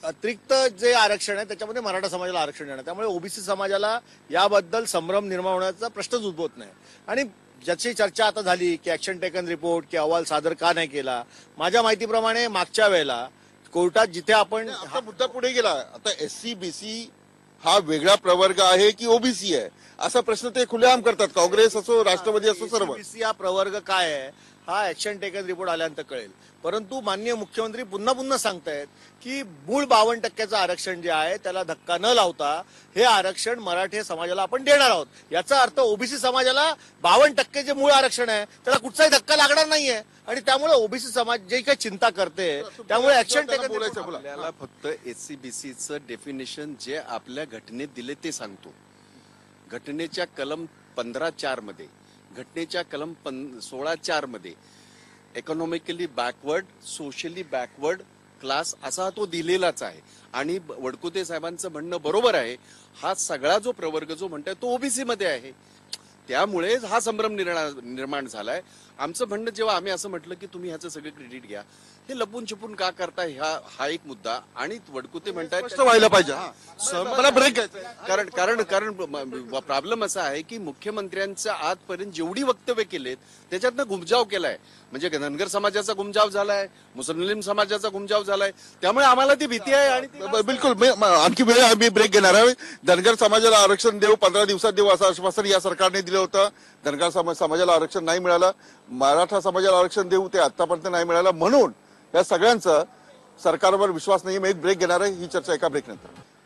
अतिरिक्त जे आरक्षण आहे त्याच्यामध्ये मराठा समाजाला आरक्षण देणार. त्यामुळे ओबीसी समाजाला याबद्दल संभ्रम निर्माण होण्याचा प्रश्नच उद्भवत नाही. आणि ज्याची चर्चा आता झाली की ऍक्शन टेकन रिपोर्ट की अहवाल सादर का नाही केला, माझ्या माहितीप्रमाणे मागच्या वेळेला कोर्टात जिथे आपण हा मुद्दा पुढे गेला, आता एससीबीसी हा वेगळा प्रवर्ग आहे की ओबीसी आहे असा प्रश्न ते खुलेआम करतात. काँग्रेस असो, राष्ट्रवादी असो, सर्व. ओबीसी हा प्रवर्ग काय आहे हा ऍक्शन टेकन रिपोर्ट आल्यानंतर कळेल. परंतु माननीय मुख्यमंत्री पुन्हा सांगतायत की मूळ 52% आरक्षण जे आहे त्याला धक्का न लावता हे आरक्षण मराठी समाजाला आपण देणार आहोत. याचा अर्थ ओबीसी समाजाला 52% जे मूळ आरक्षण आहे त्याला कुठचाही धक्का लागणार नाहीये. आणि त्यामुळे ओबीसी समाज जे काही चिंता करते त्यामुळे ऍक्शन टेकन बोलायचं. आपल्याला फक्त एससीबीसीचं डेफिनेशन जे आपल्या घटनेत दिले ते सांगतो. घटनेच्या कलम 15(4) मध्ये, घटनेच्या कलम 16(4) मध्ये economically backward, socially backward class असा तो दिलेलाच आहे. आणि वडकुते साहेबांचं म्हणणं बरोबर आहे, हा सगळा जो प्रवर्ग जो म्हणताय तो ओबीसी मध्ये आहे. त्यामुळे हा संभ्रम निर्माण झालाय. आमचं म्हणणं जेव्हा आम्ही असं म्हटलं की तुम्ही ह्याचं सगळं क्रेडिट घ्या, हे लपून छपून का करताय, हा एक मुद्दा. आणि वडकुते म्हणताय व्हायला पाहिजे. मला ब्रेक घ्यायचा. कारण प्रॉब्लेम असा आहे की मुख्यमंत्र्यांच्या आजपर्यंत जेवढी वक्तव्य केलेत त्याच्यातनं गुमजाव केलाय. म्हणजे धनगर समाजाचा गुमजाव झालाय, मुस्लिम समाजाचा गुमजाव झालाय. त्यामुळे आम्हाला ती भीती आहे. आणि बिलकुल आणखी वेळ आम्ही ब्रेक घेणार आहे. धनगर समाजाला आरक्षण देऊ, 15 दिवसात देऊ असं आश्वासन या सरकारने दिलं होतं. धनगर समाजाला आरक्षण नाही मिळालं. मराठा समाजाला आरक्षण देऊ, ते आतापर्यंत नाही मिळालं. म्हणून या सगळ्यांचं सरकारवर विश्वास नाही. मी एक ब्रेक घेणार आहे. ही चर्चा एका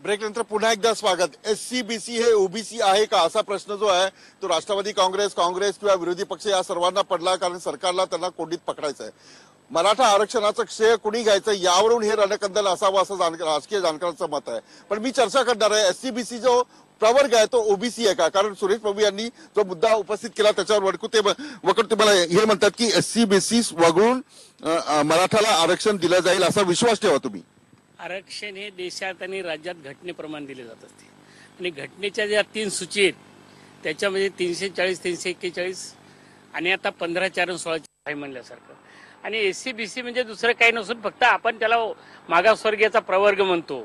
ब्रेकनंतर पुन्हा एकदा स्वागत. एससीबीसी हे ओबीसी आहे का असा प्रश्न जो आहे तो राष्ट्रवादी काँग्रेस किंवा विरोधी पक्ष या सर्वांना पडला, कारण सरकारला त्यांना कोंडीत पकडायचं आहे. मराठा आरक्षणाचं श्रेय कुणी घ्यायचं यावरून हे रणकंदल असावं असं राजकीय जाणकारांचं मत आहे. पण मी चर्चा करणार आहे एससीबीसी जो प्रवर्ग आहे तो ओबीसी आहे का, कारण सुरेश प्रभू यांनी जो मुद्दा उपस्थित केला त्याच्यावर वडकुते मला हे म्हणतात की एससीबीसी वगळून मराठाला आरक्षण दिलं जाईल असा विश्वास ठेवा तुम्ही. आरक्षण हे देशात आणि राज्यात घटनेप्रमाणे दिले जात असते. आणि घटनेच्या ज्या 3 सूची आहेत त्याच्यामध्ये 340, 341 आणि आता 15(4) 16 म्हणल्यासारखं. आणि एससीबीसी म्हणजे दुसरं काही नसून फक्त आपण त्याला मागासवर्गीयाचा प्रवर्ग म्हणतो.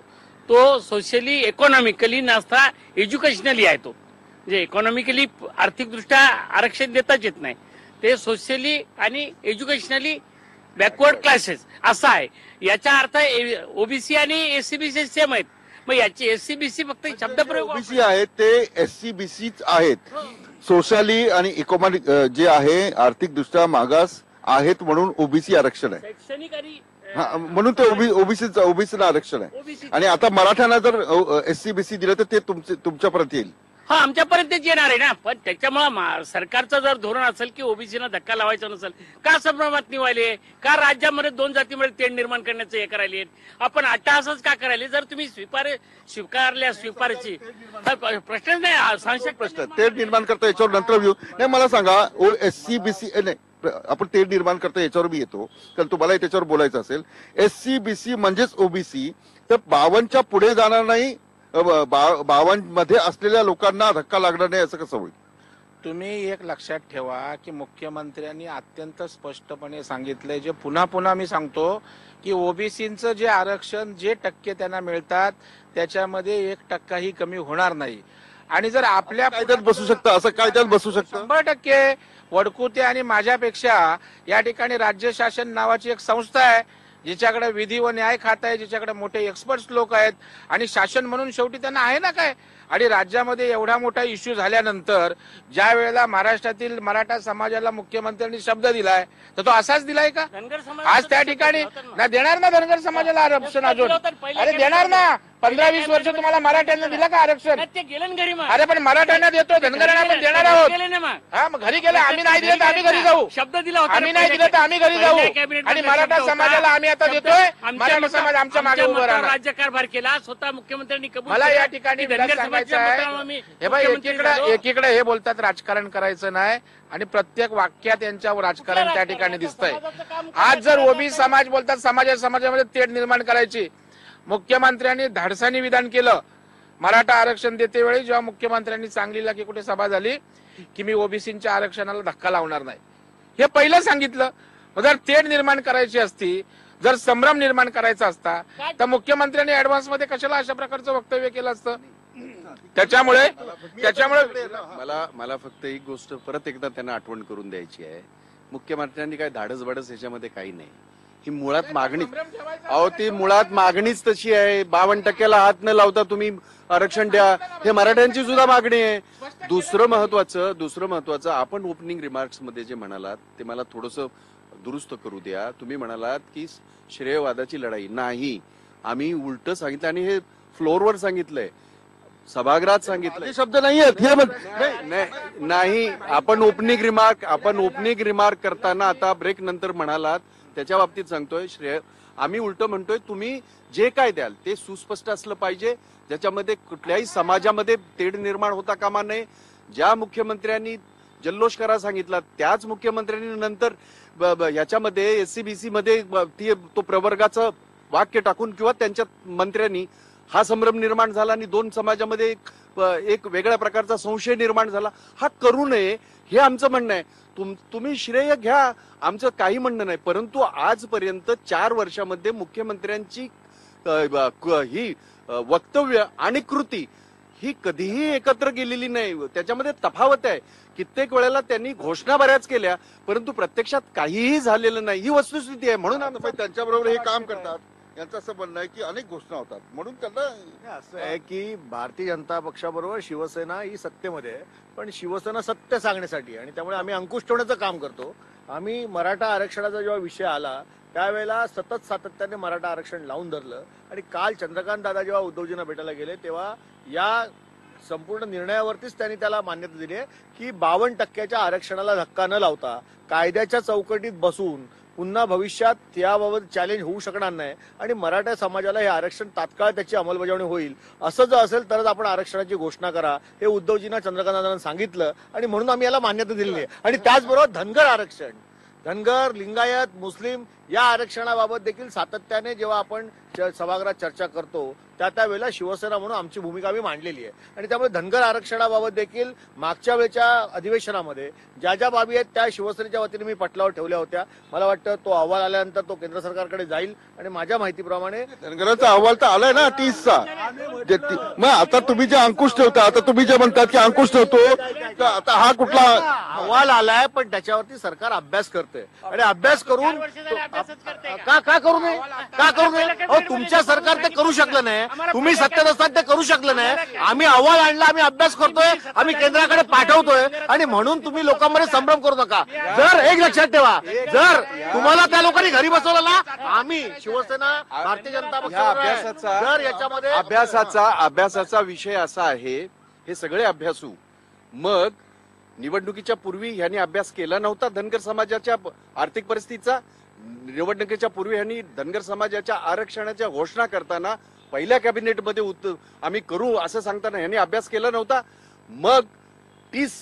तो सोशली इकॉनॉमिकली नसता एज्युकेशनली आहे. तो म्हणजे इकॉनॉमिकली आर्थिकदृष्ट्या आरक्षण देताच येत नाही. ते सोशली आणि एज्युकेशनली बॅकवर्ड क्लासेस असा आहे. याचा अर्थ ओबीसी आणि एससीबीसी सेम आहेत. मग याची एससीबीसी फक्त शब्दप्रयोग ओबीसी आहेत ते एससीबीसीच आहेत. सोशली आणि इकॉनॉमिक जे आहे आर्थिकदृष्ट्या मागास आहेत म्हणून ओबीसी आरक्षण आहे. शैक्षणिक आणि म्हणून ते ओबीसीला आरक्षण आहे. आणि आता मराठ्यांना जर एससीबीसी दिलं तर ते तुमच्यापर्यंत येईल. हा, आमच्यापर्यंतच येणार आहे ना. पण त्याच्यामुळे सरकारचं जर धोरण असेल की ओबीसीला धक्का लावायचा नसेल, का संभ्रमात निवाले, का राज्यामध्ये 2 जातीमध्ये तेढ निर्माण करण्याचं हे करायले, आपण अट्टहासच का करायले? जर तुम्ही स्वीकारल्या स्वीकारची प्रश्न नाही, सांसद प्रश्न तेढ निर्माण करता याच्यावर नंतर येऊ. नाही, मला सांगा एससीबीसी नाही, आपण तेढ निर्माण करता याच्यावर मी येतो कारण तुम्हाला त्याच्यावर बोलायचं असेल. एससीबीसी म्हणजेच ओबीसी, तर 52च्या पुढे जाणार नाही, 52 मध्ये असलेल्या लोकांना धक्का लागणार नाही असं कसं होईल? तुम्ही एक लक्षात ठेवा की मुख्यमंत्र्यांनी अत्यंत स्पष्टपणे सांगितलंय, जे पुन्हा पुन्हा मी सांगतो की ओबीसीचं जे आरक्षण, जे टक्के त्यांना मिळतात त्याच्यामध्ये 1% कमी होणार नाही. आणि जर आपल्या कायद्यात बसू शकतं, असं कायद्यात बसू शकतं 100%. वडकुते आणि माझ्यापेक्षा या ठिकाणी राज्य शासन नावाची एक संस्था आहे जिच्याकडे विधी व न्याय खातं आहे, जिच्याकडे मोठे एक्सपर्ट्स लोक आहेत आणि शासन म्हणून शेवटी त्यांना आहे ना काय. आणि राज्यामध्ये एवढा मोठा इश्यू झाल्यानंतर ज्या वेळेला महाराष्ट्रातील मराठा समाजाला मुख्यमंत्र्यांनी शब्द दिलाय तर तो असाच दिलाय का? आज त्या ठिकाणी ना देणार ना धनगर समाजाला आरक्षण अजून? अरे देणार ना. 15-20 वर्ष तुम्हाला मराठ्यांना दिलं का आरक्षण? ते गेलं घरी. अरे पण मराठ्यांना देतो, धनगरांना पण देणार आहोत. हा, मग घरी गेलं. आम्ही नाही दिलं तर आम्ही घरी जाऊ. शब्द दिला होता. आम्ही नाही दिलं तर आम्ही घरी जाऊ. आणि मराठा समाजाला आम्ही आता देतोय. मराठा समाज आमच्या मागे उभं राहणार. राज्यकारभार केला स्वतः मुख्यमंत्र्यांनी कबूल. मला या ठिकाणी सांगायचं आहे, हे बाई एकीकडे हे बोलतात राजकारण करायचं नाही आणि प्रत्येक वाक्यात यांच्यावर राजकारण त्या ठिकाणी दिसतंय. आज जर ओबीसी समाज बोलतात समाजामध्ये तेढ निर्माण करायची, मुख्यमंत्र्यांनी धाडसानी विधान केलं. मराठा आरक्षण देते वेळी जेव्हा मुख्यमंत्र्यांनी सांगलीला की कुठे सभा झाली की मी ओबीसीच्या आरक्षणाला धक्का लावणार नाही, हे पहिलं सांगितलं. जर तेढ निर्माण करायची असती, जर संभ्रम निर्माण करायचा असता तर मुख्यमंत्र्यांनी ऍडव्हान्स मध्ये कशाला अशा प्रकारचं वक्तव्य केलं असतं? त्याच्यामुळे मला फक्त एक गोष्ट परत एकदा त्यांना आठवण करून द्यायची आहे. मुख्यमंत्र्यांनी काय धाडस बाडस याच्यामध्ये काही नाही. ही मुळात मागणी, ती मुळात मागणीच तशी आहे. 52%ला हात न लावता तुम्ही आरक्षण द्या, हे मराठ्यांची सुद्धा मागणी आहे. दुसरं महत्वाचं आपण ओपनिंग रिमार्क्स मध्ये जे म्हणालात ते मला थोडस दुरुस्त करू द्या. तुम्ही म्हणालात की श्रेयवादाची लढाई नाही, आम्ही उलट सांगितलं आणि हे फ्लोअरवर सांगितलंय, सभागृहात सांगितलं. शब्द नाही नाही. आपण ओपनिंग रिमार्क करताना आता ब्रेक नंतर म्हणालात त्याच्या बाबतीत सांगतोय श्रेय, आम्ही उलट म्हणतोय तुम्ही जे काय द्याल ते सुस्पष्ट असलं पाहिजे, ज्याच्यामध्ये कुठल्याही समाजामध्ये तेढ निर्माण होता कामा नये. ज्या मुख्यमंत्र्यांनी जल्लोष करा सांगितला त्याच मुख्यमंत्र्यांनी नंतर याच्यामध्ये एससीबीसी मध्ये तो प्रवर्गाचं वाक्य टाकून किंवा त्यांच्या मंत्र्यांनी हा संभ्रम निर्माण झाला आणि 2 समाजामध्ये एक वेगळ्या प्रकारचा संशय निर्माण झाला. हा करू नये हे आमचं म्हणणं आहे. तुम्ही श्रेय घ्या, आमचं काही म्हणणं नाही. परंतु आजपर्यंत 4 वर्षामध्ये मुख्यमंत्र्यांची ही वक्तव्य आणि कृती ही कधीही एकत्र गेलेली नाही. त्याच्यामध्ये तफावत आहे. कित्येक वेळेला त्यांनी घोषणा बऱ्याच केल्या परंतु प्रत्यक्षात काहीही झालेलं नाही, ही वस्तुस्थिती आहे. म्हणून त्यांच्याबरोबर हे काम करतात. यांचं असं म्हणणं आहे की अनेक घोषणा होतात म्हणून त्यांना असं आहे की भारतीय जनता पक्षाबरोबर शिवसेना ही सत्तेमध्ये आहे, पण शिवसेना सत्य सांगण्यासाठी आणि त्यामुळे आम्ही अंकुश ठेवण्याचं काम करतो. आम्ही मराठा आरक्षणाचा जेव्हा विषय आला त्यावेळेला सातत्याने मराठा आरक्षण लावून धरलं आणि काल चंद्रकांत दादा जेव्हा उद्धवजींना भेटायला गेले तेव्हा या संपूर्ण निर्णयावरतीच त्यांनी त्याला मान्यता दिली आहे की 52%च्या आरक्षणाला धक्का न लावता कायद्याच्या चौकटीत बसून पुन्हा भविष्यात याबाबत चॅलेंज होऊ शकणार नाही आणि मराठा समाजाला हे आरक्षण तात्काळ त्याची अंमलबजावणी होईल. असं जर असेल तरच आपण आरक्षणाची घोषणा करा, हे उद्धवजींना चंद्रकांत दादांना सांगितलं आणि म्हणून आम्ही याला मान्यता दिली आहे. आणि त्याचबरोबर धनगर आरक्षण, धनगर, लिंगायत, मुस्लिम या आरक्षणाबाबत देखील सातत्याने जेव्हा आपण सभागृहात चर्चा करतो त्या वेळेला शिवसेना म्हणून आमची भूमिका आम्ही मांडलेली आहे. आणि त्यामुळे धनगर आरक्षणाबाबत देखील मागच्या वेळच्या अधिवेशनामध्ये ज्या ज्या बाबी आहेत त्या शिवसेनेच्या वतीने मी पटलावर ठेवल्या होत्या. मला वाटतं तो अहवाल आल्यानंतर तो केंद्र सरकारकडे जाईल आणि माझ्या माहितीप्रमाणे धनगराचा अहवाल तर आलाय ना 30चा. मग आता तुम्ही जे अंकुश ठेवता, आता तुम्ही जे म्हणतात की अंकुश ठेवतो, तर आता हा कुठला अहवाल आलाय पण त्याच्यावरती सरकार अभ्यास करते आणि अभ्यास करून का करू नये, का करू नये? अहो तुमच्या सरकार ते करू शकलं नाही, तुम्ही सत्तेत असताना ते करू शकलं नाही. आम्ही अहवाल आणला, आम्ही अभ्यास करतोय, आम्ही केंद्राकडे पाठवतोय आणि म्हणून तुम्ही लोकांमध्ये संभ्रम करू नका. जर एक लक्षात ठेवा, जर तुम्हाला त्या लोकांनी घरी बसवलं ना, आम्ही शिवसेना भारतीय जनता पक्ष जर याच्यामध्ये अभ्यासाचा विषय असा आहे, हे सगळे अभ्यासू मग निवडणुकीच्या पूर्वी ह्यांनी अभ्यास केला नव्हता धनगर समाजाच्या आर्थिक परिस्थितीचा. निवडणुकीच्या पूर्वी ह्यांनी धनगर समाजाच्या आरक्षणाच्या घोषणा करताना पहिल्या कॅबिनेटमध्ये आम्ही करू असं सांगताना ह्यांनी अभ्यास केला नव्हता. मग टीस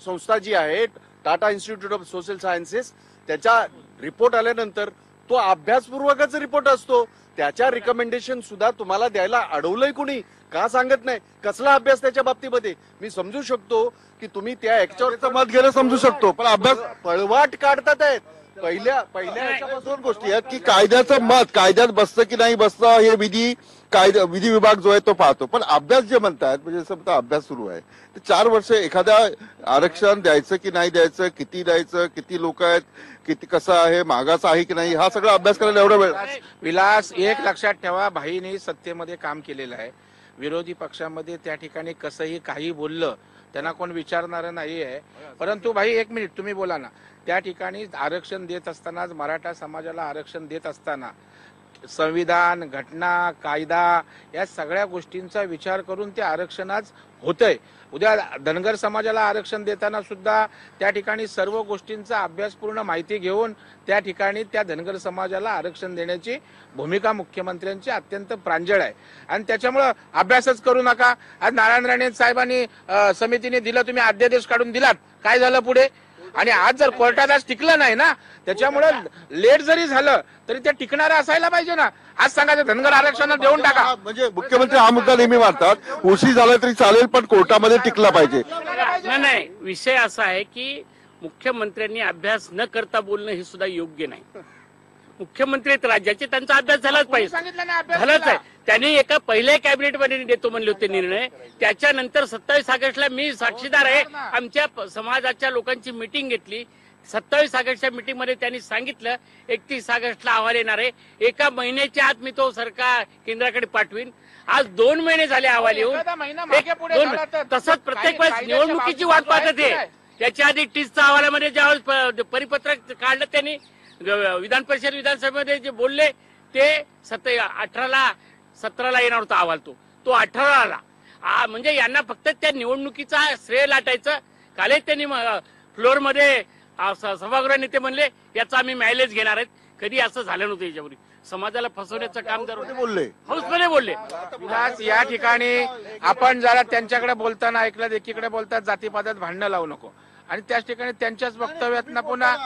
संस्था जी आहे, Tata institute of social sciences, त्याचा रिपोर्ट आल्यानंतर तो अभ्यासपूर्वकच रिपोर्ट असतो. त्याच्या रिकमेंडेशन सुद्धा तुम्हाला द्यायला अडवलंय कुणी? का सांगत नाही? कसला अभ्यास त्याच्या बाबतीमध्ये? मी समजू शकतो की तुम्ही त्या ह्याच्यावरचं मत घेणं समजू शकतो, पण अभ्यास पळवाट काढतात आहेत. पहिल्या ह्याच्यापासून गोष्टी आहेत की कायद्याचं मत कायद्यात बसतं की नाही बसतं हे विधी विभाग जो आहे तो पाहतो. पण अभ्यास जे म्हणतात, म्हणजे जसं अभ्यास सुरू आहे, तर 4 वर्ष एखाद्या आरक्षण द्यायचं की नाही द्यायचं, किती द्यायचं, किती लोक आहेत, किती कसं आहे, मागास आहे की नाही, हा सगळा अभ्यास करायला एवढा वेळ. विलास, एक लक्षात ठेवा, भाईने सत्तेमध्ये काम केलेलं आहे. विरोधी पक्षामध्ये त्या ठिकाणी कसंही काही बोललं त्यांना कोण विचारणारं नाही आहे. परंतु भाई, एक मिनिट, तुम्ही बोला ना. त्या ठिकाणी आरक्षण देत असतानाच, मराठा समाजाला आरक्षण देत असताना संविधान, घटना, कायदा या सगळ्या गोष्टींचा विचार करून ते आरक्षणाच होतंय. उद्या धनगर समाजाला आरक्षण देताना सुद्धा त्या ठिकाणी सर्व गोष्टींचा अभ्यासपूर्ण माहिती घेऊन त्या ठिकाणी त्या धनगर समाजाला आरक्षण देण्याची भूमिका मुख्यमंत्र्यांची अत्यंत प्रांजळ आहे. आणि त्याच्यामुळं अभ्यासच करू नका. आज नारायण राणे साहेबांनी समितीने दिलं, तुम्ही अध्यादेश काढून दिलात, काय झालं पुढे? आणि आज जर कोर्टात आज टिकलं नाही ना, त्याच्यामुळे लेट जरी झालं तरी ते टिकणारं असायला पाहिजे ना. आज सांगायचं धनगर आरक्षण देऊन टाका, म्हणजे मुख्यमंत्री हा मुद्दा नेहमी मारतात, उशीर झाला तरी चालेल पण कोर्टामध्ये टिकला पाहिजे. नाही, विषय असा आहे की मुख्यमंत्र्यांनी अभ्यास न करता बोलणं हे सुद्धा योग्य नाही. मुख्यमंत्री आहेत राज्याचे, त्यांचा अभ्यास झालाच पाहिजे, झालाच आहे. त्यांनी एका पहिल्या कॅबिनेटमध्ये देतो म्हणले होते निर्णय. त्याच्यानंतर 27 ऑगस्टला मी साक्षीदार आहे, आमच्या समाजाच्या लोकांची मिटिंग घेतली. 27 ऑगस्टच्या मिटिंगमध्ये त्यांनी सांगितलं 31 ऑगस्टला अहवाल येणार आहे, एका महिन्याच्या आत मी तो सरकार केंद्राकडे पाठवीन. आज 2 महिने झाले अहवाल येऊन. तसंच प्रत्येक वेळेस निवडणुकीची वाट पाहत आहे. त्याच्या आधी टीसच्या अहवालामध्ये ज्यावेळेस परिपत्रक काढलं त्यांनी विधान परिषद विधानसभेमध्ये जे बोलले ते 17ला येणार होता अहवाल, तो 18ला. म्हणजे यांना फक्त त्या निवडणुकीचा श्रेय लाटायचं. कालही त्यांनी फ्लोअरमध्ये सभागृह नेते म्हणले याचा आम्ही मायलेज घेणार आहेत. कधी असं झालं नव्हतं. याच्यापूर्वी समाजाला फसवण्याचं काम बोलले, हौसपणे बोलले. या ठिकाणी आपण जरा त्यांच्याकडे बोलताना ऐकलं, एकीकडे बोलतात जातीपातात भांडणं लावू नको, आणि त्याच ठिकाणी त्यांच्याच वक्तव्यात ना पुन्हा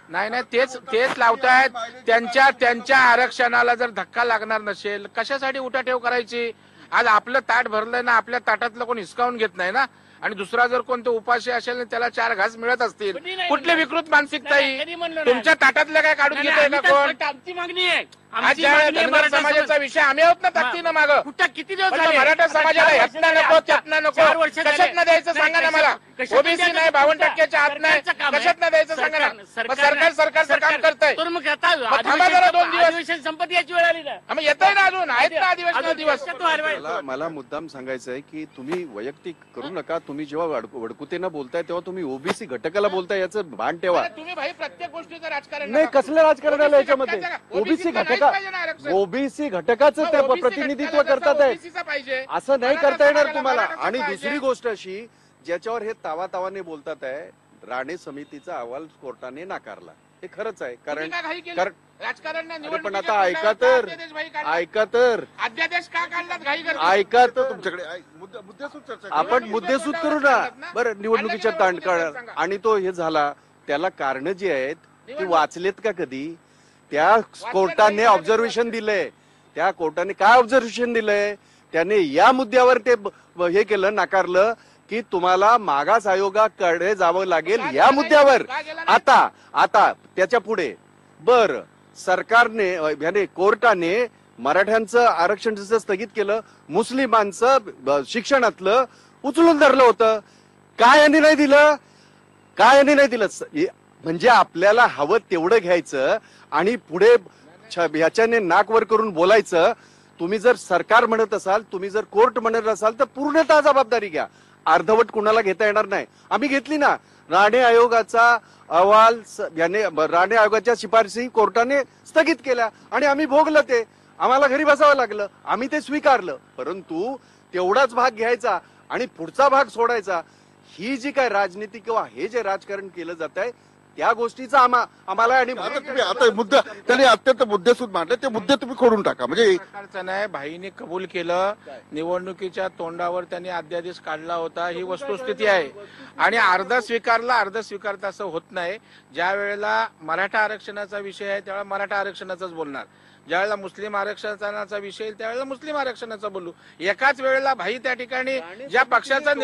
नाही तेच लावतायत. त्यांच्या आरक्षणाला जर धक्का लागणार नसेल, कशासाठी उठाठेव करायची? आज आपलं ताट भरलंय ना, आपल्या ताटातलं कोण हिसकावून घेत नाही ना. आणि दुसरा जर कोणतं उपाशी असेल त्याला 4 घास मिळत असतील. कुठली विकृत मानसिकता ही? तुमच्या ताटातलं काय काढून घेतोय का कोण? आमची मागणी आहे. आज धनगर समाजाचा विषय आम्ही आहोत ना ताकदीनं मागं. कुठं किती दिवस मराठा समाजाला ह्यातनं नको त्यातनं नको, कशात न द्यायचं सांगा ना मला. ओबीसी नाही, 52% आत नाही, कशात न द्यायचं सांगा ना. सरकारचं काम करतंय. थांबा जरा 2 दिवस, संपत्ती याची वेळ आली ना. मग येतंय ना, अजून आहेत ना अधिवेशन दिवस. मला मुद्दाम सांगायचं आहे की तुम्ही वैयक्तिक करू नका. तुम्ही जेव्हा वडकुतेनं बोलताय तेव्हा तुम्ही ओबीसी घटकाला बोलताय याचं भान ठेवा. तुम्ही भाई प्रत्येक गोष्टीचं राजकारण नाही, कसलं राजकारण आलं याच्यामध्ये? ओबीसी घटकाचं ते प्रतिनिधित्व करतात आहे, असं नाही करता येणार तुम्हाला. आणि दुसरी गोष्ट अशी, ज्याच्यावर हे तावातावाने बोलतात आहे, राणे समितीचा अहवाल कोर्टाने नाकारला. हे खरंच आहे, कारण पण आता ऐका तर अध्यादेश का काढलात घाई करता? ऐका तर तुमच्याकडे आपण मुद्देसूद करू ना. बरं, निवडणुकीच्या ताणकाळ आणि तो हे झाला, त्याला कारण जी आहेत ती वाचलेत का कधी? त्या कोर्टाने ऑब्झर्वेशन दिलंय, त्या कोर्टाने काय ऑब्झर्वेशन दिलंय? त्याने या मुद्द्यावर ते हे केलं, नाकारलं की तुम्हाला मागास आयोगाकडे जावं लागेल या मुद्द्यावर. आता त्याच्या पुढे बर सरकारने याने कोर्टाने मराठ्यांचं आरक्षण जसं स्थगित केलं, मुस्लिमांचं शिक्षणातलं उचलून धरलं होतं. काय यांनी नाही दिलं? म्हणजे आपल्याला हवं तेवढं घ्यायचं आणि पुढे ह्याच्याने नाक वर करून बोलायचं. तुम्ही जर सरकार म्हणत असाल, तुम्ही जर कोर्ट म्हणत असाल तर पूर्णतः जबाबदारी घ्या. अर्धवट कुणाला घेता येणार नाही. आम्ही घेतली ना. राणे आयोगाचा अहवाल राणे आयोगाच्या शिफारसी कोर्टाने स्थगित केल्या आणि आम्ही भोगलं ते. आम्हाला घरी बसावं लागलं, आम्ही ते स्वीकारलं. परंतु तेवढाच भाग घ्यायचा आणि पुढचा भाग सोडायचा, ही जी काय राजनीती किंवा हे जे राजकारण केलं जात आहे त्या गोष्टीचा आम्हाला आणि आता मुद्दा त्यांनी अत्यंत मुद्देसूद मांडले, ते मुद्दे तुम्ही खोडून टाका. म्हणजे अडचण आहे. भाईने कबूल केलं, निवडणुकीच्या तोंडावर त्यांनी अध्यादेश काढला होता, ही वस्तुस्थिती आहे. आणि अर्ध स्वीकारता असं होत नाही. ज्या वेळेला मराठा आरक्षणाचा विषय आहे त्यावेळेला मराठा आरक्षणाचाच बोलणार, ज्यावेळेला मुस्लिम आरक्षणाचा विषय येईल त्यावेळेला मुस्लिम आरक्षणाचा बोलू. एकाच वेळेला भाई त्या ठिकाणी ज्या पक्षाचं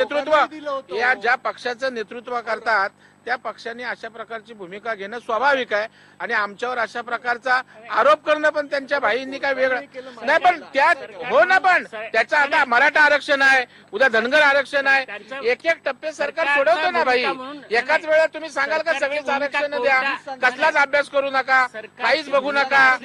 नेतृत्व करतात त्या पक्षाने अशा प्रकारची भूमिका घेणं स्वाभाविक आहे. आणि आमच्यावर अशा प्रकारचा आरोप करणं पण त्यांच्या भाईंनी काय वेगळं नाही. पण त्यात हो ना, पण त्याचं आता मराठा आरक्षण आहे, उद्या धनगर आरक्षण आहे, एक टप्पे सरकार सोडवतो ना भाई. एकाच वेळा तुम्ही सांगाल का सगळेच आरक्षण द्या, कसलाच अभ्यास करू नका, काहीच बघू नका,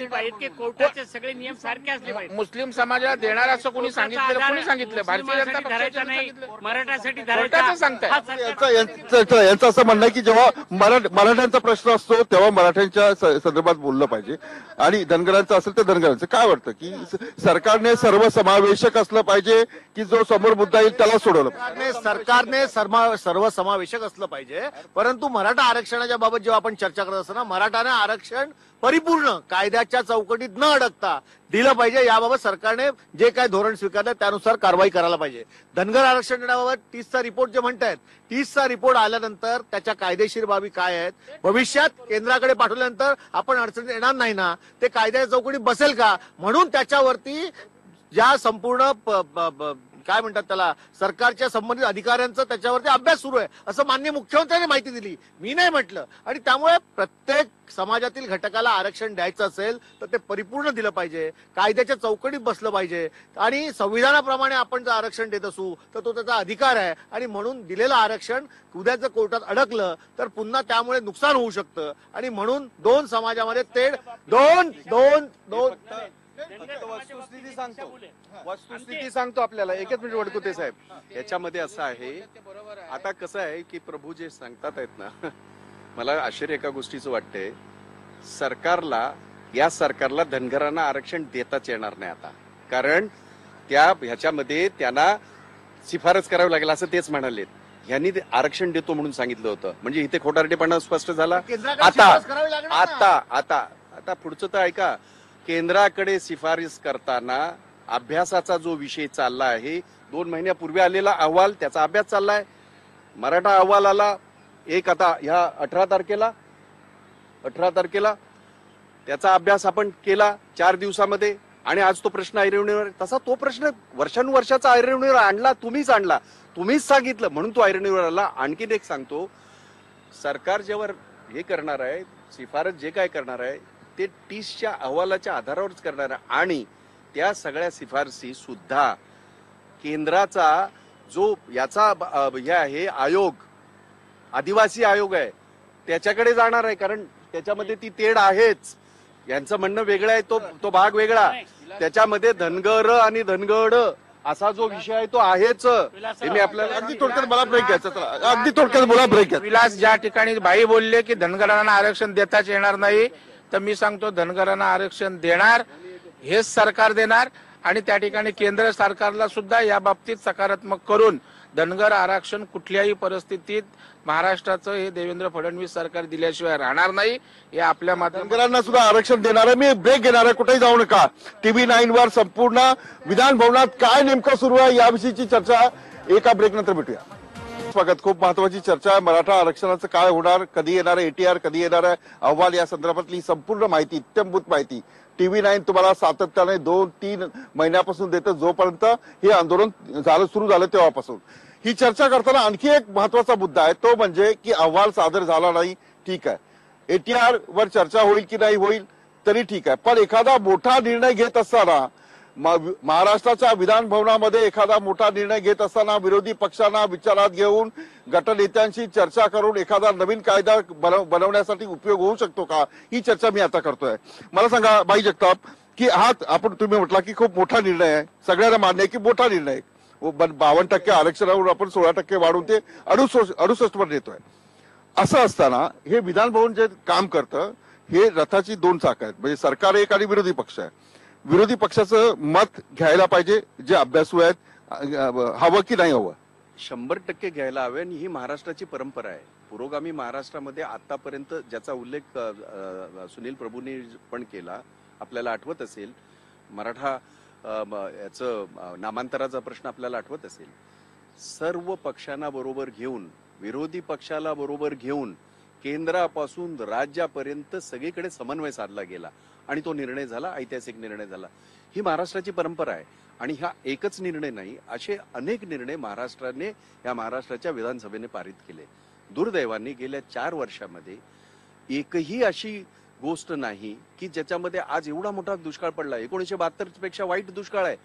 कोर्टाचे सगळे नियम सारखे असले पाहिजे. मुस्लिम समाजाला देणार असं कोणी सांगितलं? भारतीय जनता पक्षाने नाही, मराठासाठी कोर्टाचं सांगताय. यांचं असं म्हणणं की जेव्हा मराठ्यांचा प्रश्न असतो तेव्हा मराठ्यांच्या संदर्भात बोललं पाहिजे आणि धनगरांचं असेल तर धनगरांचं. काय वाटतं की सरकारने सर्वसमावेशक असलं पाहिजे की जो समोर मुद्दा येईल त्याला सोडवलं पाहिजे? सरकारने सर्वसमावेशक असलं पाहिजे. परंतु मराठा आरक्षणाच्या बाबत जेव्हा आपण चर्चा करत असतो ना, मराठाने आरक्षण परिपूर्ण कायद्याच्या चौकटीत न अडकता दिलं पाहिजे. याबाबत सरकारने जे काय धोरण स्वीकारलं त्यानुसार कारवाई करायला पाहिजे. धनगर आरक्षण देण्याबाबत 30चा रिपोर्ट जे म्हणतायत, 30चा रिपोर्ट आल्यानंतर त्याच्या कायदेशीर बाबी काय आहेत, भविष्यात केंद्राकडे पाठवल्यानंतर आपण अडचण येणार नाही ना, ते कायद्याच्या चौकटीत बसेल का, म्हणून त्याच्यावरती ज्या संपूर्ण काय म्हणतात त्याला सरकारच्या संबंधित अधिकाऱ्यांचा त्याच्यावरती अभ्यास सुरू आहे असं माननीय मुख्यमंत्र्यांनी माहिती दिली, मी नाही म्हटलं. आणि त्यामुळे प्रत्येक समाजातील घटकाला आरक्षण द्यायचं असेल तर ते परिपूर्ण दिलं पाहिजे, कायद्याच्या चौकटीत बसलं पाहिजे. आणि संविधानाप्रमाणे आपण जर आरक्षण देत असू तर तो त्याचा अधिकार आहे. आणि म्हणून दिलेलं आरक्षण उद्या जर कोर्टात अडकलं तर पुन्हा त्यामुळे नुकसान होऊ शकतं. आणि म्हणून दोन समाजामध्ये तेढ वस्तुस्थिती सांगतो आपल्याला. एकच मिनिट वडकुते साहेब, याच्यामध्ये असं आहे, आता कसं आहे की प्रभू जे सांगतात आहेत ना, मला आश्चर्य एका गोष्टीचं वाटतंय, या सरकारला धनगरांना आरक्षण देताच येणार नाही आता. कारण ह्याच्यामध्ये त्यांना शिफारस करावी लागेल असं तेच म्हणाले. यांनी आरक्षण देतो म्हणून सांगितलं होतं, म्हणजे इथे खोटारडेपणा स्पष्ट झाला. आता पुढचं तर ऐका, केंद्राकडे शिफारस करताना अभ्यासाचा जो विषय चालला आहे, 2 महिन्यापूर्वी आलेला अहवाल त्याचा अभ्यास चाललाय. मराठा अहवाल आला एक आता ह्या 18 तारखेला त्याचा अभ्यास आपण केला 4 दिवसामध्ये. आणि आज तो प्रश्न ऐरणीवर, तसा तो प्रश्न वर्षानुवर्षाचा ऐरणीवर आणला, तुम्हीच सांगितलं म्हणून तो ऐरणीवर आला. आणखीन एक सांगतो, सरकार जेव्हा हे करणार आहे, शिफारस जे काय करणार आहे ते 30च्या अहवालाच्या आधारावरच करणार आहे. आणि त्या सगळ्या शिफारसी सुद्धा केंद्राचा जो याचा हे आहे आयोग, आदिवासी आयोग आहे, त्याच्याकडे जाणार आहे. कारण त्याच्यामध्ये ती तेढ आहेच. यांचं म्हणणं वेगळं आहे, तो भाग वेगळा. त्याच्यामध्ये धनगर आणि धनगड असा जो विषय आहे तो आहेच. मी आपल्याला अगदी थोडक्यात मला ब्रेक घ्यायचा, अगदी थोडक्यात मला ब्रेक घ्या. विलास ज्या ठिकाणी भाई बोलले की धनगरांना आरक्षण देताच येणार नाही, तर मी सांगतो धनगरांना आरक्षण देणार, हेच सरकार देणार. आणि त्या ठिकाणी केंद्र सरकारला सुद्धा या बाबतीत सकारात्मक करून धनगर आरक्षण कुठल्याही परिस्थितीत महाराष्ट्राचं हे देवेंद्र फडणवीस सरकार दिल्याशिवाय राहणार नाही. हे आपल्या धनगरांना सुद्धा आरक्षण देणार आहे. मी ब्रेक घेणार आहे, कुठेही जाऊ नका. TV9 वर संपूर्ण विधान भवनात काय नेमकं सुरू आहे याविषयीची चर्चा एका ब्रेक नंतर भेटूया. स्वागत. खूप महत्वाची चर्चा आहे. मराठा आरक्षणाचं काय होणार, कधी येणार आहे एटीआर, कधी येणार आहे अहवाल, या संदर्भातली संपूर्ण माहिती, इत्थंभूत माहिती TV 9 तुम्हाला सातत्याने 2-3 महिन्यापासून देतं, जोपर्यंत हे आंदोलन सुरू झालं तेव्हापासून. ही चर्चा करताना आणखी एक महत्वाचा मुद्दा आहे, तो म्हणजे की अहवाल सादर झाला नाही, ठीक आहे, एटीआर वर चर्चा होईल की नाही होईल तरी ठीक आहे, पण एखादा मोठा निर्णय घेत असताना महाराष्ट्राच्या विधान भवनामध्ये एखादा मोठा निर्णय घेत असताना विरोधी पक्षांना विचारात घेऊन गटनेत्यांशी चर्चा करून एखादा नवीन कायदा बनवण्यासाठी उपयोग होऊ शकतो का, ही चर्चा मी आता करतोय. मला सांगा बाई जगताप, की हा तुम्ही म्हटला की खूप मोठा निर्णय आहे, सगळ्यांना मान्य आहे की मोठा निर्णय आहे, 52% आरक्षणावरून आपण 16% वाढवून ते 68 वर नेतोय. असं असताना हे विधान भवन जे काम करतं, हे रथाची 2 चाकं आहेत, म्हणजे सरकार एक आणि विरोधी पक्ष आहे. विरोधी पक्षाचं मत घ्यायला पाहिजे, जे अभ्यासू आहेत, हवं की नाही हवं? 100% घ्यायला हवे. आणि ही महाराष्ट्राची परंपरा आहे. पुरोगामी महाराष्ट्रामध्ये आतापर्यंत ज्याचा उल्लेख सुनील प्रभूंनी पण केला, आपल्याला आठवत असेल, मराठा याचं नामांतराचा प्रश्न आपल्याला आठवत असेल, सर्व पक्षांना बरोबर घेऊन, विरोधी पक्षाला बरोबर घेऊन केंद्रापासून राज्यापर्यंत सगळीकडे समन्वय साधला गेला आणि तो निर्णय झाला, ऐतिहासिक निर्णय झाला. ही महाराष्ट्राची परंपरा आहे. आणि हा एकच निर्णय नाही, असे अनेक निर्णय महाराष्ट्राने, या महाराष्ट्राच्या विधानसभेने पारित केले. दुर्दैवाने गेल्या 4 वर्षामध्ये एकही अशी गोष्ट नाही की ज्याच्यामध्ये आज एवढा मोठा दुष्काळ पडला. 1972 पेक्षा वाईट दुष्काळ आहे,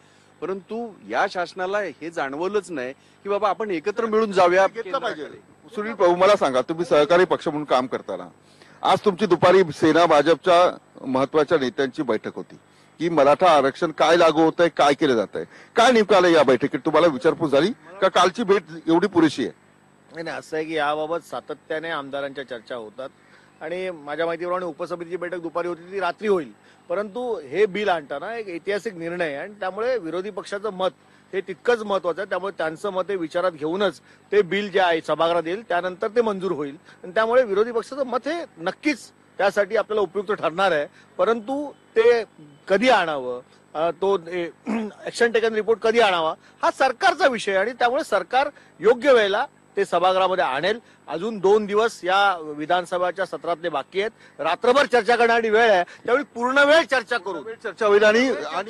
परंतु या शासनाला हे जाणवलंच नाही की बाबा आपण एकत्र मिळून जाऊया. घेतलं पाहिजे. सुनील प्रभू, मला सांगा, तुम्ही सहकारी पक्ष म्हणून काम करताना आज तुमची दुपारी सेना भाजपच्या महत्वाच्या नेत्यांची बैठक होती की मराठा आरक्षण काय लागू होत आहे, काय केलं जात आहे, काय नेमकं आलं या बैठकीत? तुम्हाला विचारपूस झाली का कालची भेट एवढी पुरेशी आहे? नाही, असं आहे की याबाबत सातत्याने आमदारांच्या चर्चा होतात आणि माझ्या माहितीप्रमाणे उपसमितीची बैठक दुपारी होती, ती रात्री होईल. परंतु हे बिल आणताना एक ऐतिहासिक निर्णय आहे आणि त्यामुळे विरोधी पक्षाचं मत हे तितकंच महत्वाचं आहे. त्यामुळे त्यांचं मत हे विचारात घेऊनच ते बिल जे आहे सभागृहात येईल, त्यानंतर ते मंजूर होईल. आणि त्यामुळे विरोधी पक्षाचं मत हे नक्कीच त्यासाठी आपल्याला उपयुक्त ठरणार आहे. परंतु ते कधी आणावं, तो ऍक्शन टेकन रिपोर्ट कधी आणावा, हा सरकारचा विषय आणि त्यामुळे सरकार योग्य वेळेला ते सभागृहामध्ये आणेल. अजून 2 दिवस या विधानसभाच्या सत्रातले बाकी आहेत. रात्रभर चर्चा करण्याची वेळ आहे, त्यावेळी पूर्ण वेळ चर्चा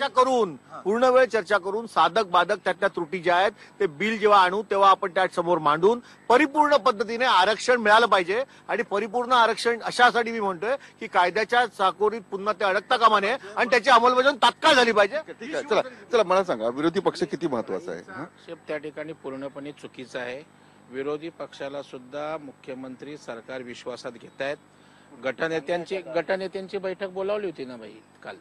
करून पूर्ण वेळ चर्चा करून साधक बाधक त्यातल्या त्रुटी ज्या आहेत ते बिल जेव्हा आणू तेव्हा आपण त्या समोर मांडून परिपूर्ण पद्धतीने आरक्षण मिळालं पाहिजे. आणि परिपूर्ण आरक्षण अशासाठी मी म्हणतोय की कायद्याच्या चाकोरीत पुन्हा ते अडकता कामा नये आणि त्याची अंमलबजावणी तात्काळ झाली पाहिजे. ठीक आहे, चला मला सांगा, विरोधी पक्ष किती महत्वाचा आहे? त्या ठिकाणी पूर्णपणे चुकीचं आहे. विरोधी पक्षाला सुद्धा मुख्यमंत्री सरकार विश्वासात घेत आहेत. गटनेत्यांची बैठक बोलावली होती ना बाई काल.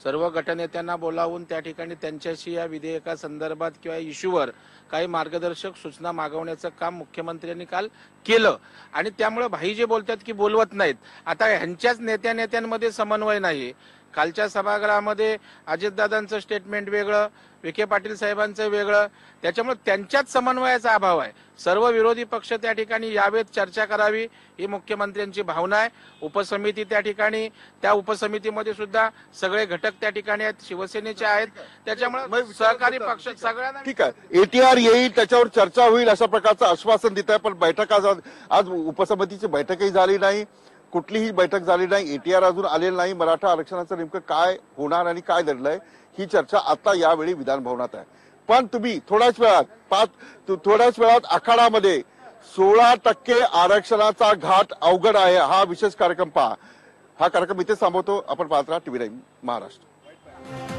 सर्व गटनेत्यांना बोलावून त्या ठिकाणी त्यांच्याशी या विधेयका संदर्भात किंवा इश्यूवर काही मार्गदर्शक सूचना मागवण्याचं काम मुख्यमंत्र्यांनी काल केलं. आणि त्यामुळे भाई जे बोलतात की बोलवत नाहीत, आता ह्यांच्याच नेत्यांमध्ये समन्वय नाही. कालच्या सभागृहामध्ये अजितदादांचं स्टेटमेंट वेगळं, विखे पाटील साहेबांचं वेगळं, त्याच्यामुळे त्यांच्याच समन्वयाचा अभाव आहे. सर्व विरोधी पक्ष त्या ठिकाणी यावेत, चर्चा करावी ही मुख्यमंत्र्यांची भावना आहे. उपसमिती त्या ठिकाणी, त्या उपसमितीमध्ये सुद्धा सगळे घटक त्या ठिकाणी आहेत, शिवसेनेचे आहेत. त्याच्यामुळे सहकारी पक्ष सगळ्यांना ठीक आहे, एटीआर येईल, त्याच्यावर चर्चा होईल अशा प्रकारचं आश्वासन देत आहे. पण बैठक आज उपसमितीची बैठकही झाली नाही, कुठलीही बैठक झाली नाही, एटीआर अजून आलेलं नाही. मराठा आरक्षणाचं नेमकं काय होणार आणि काय दडलंय ही चर्चा आता यावेळी विधान भवनात आहे. पण तुम्ही थोड्याच वेळात आखाडामध्ये 16% आरक्षणाचा घाट अवघड आहे हा विशेष कार्यक्रम पहा. हा कार्यक्रम इथेच थांबवतो. आपण पाहत राहा TV9 महाराष्ट्र.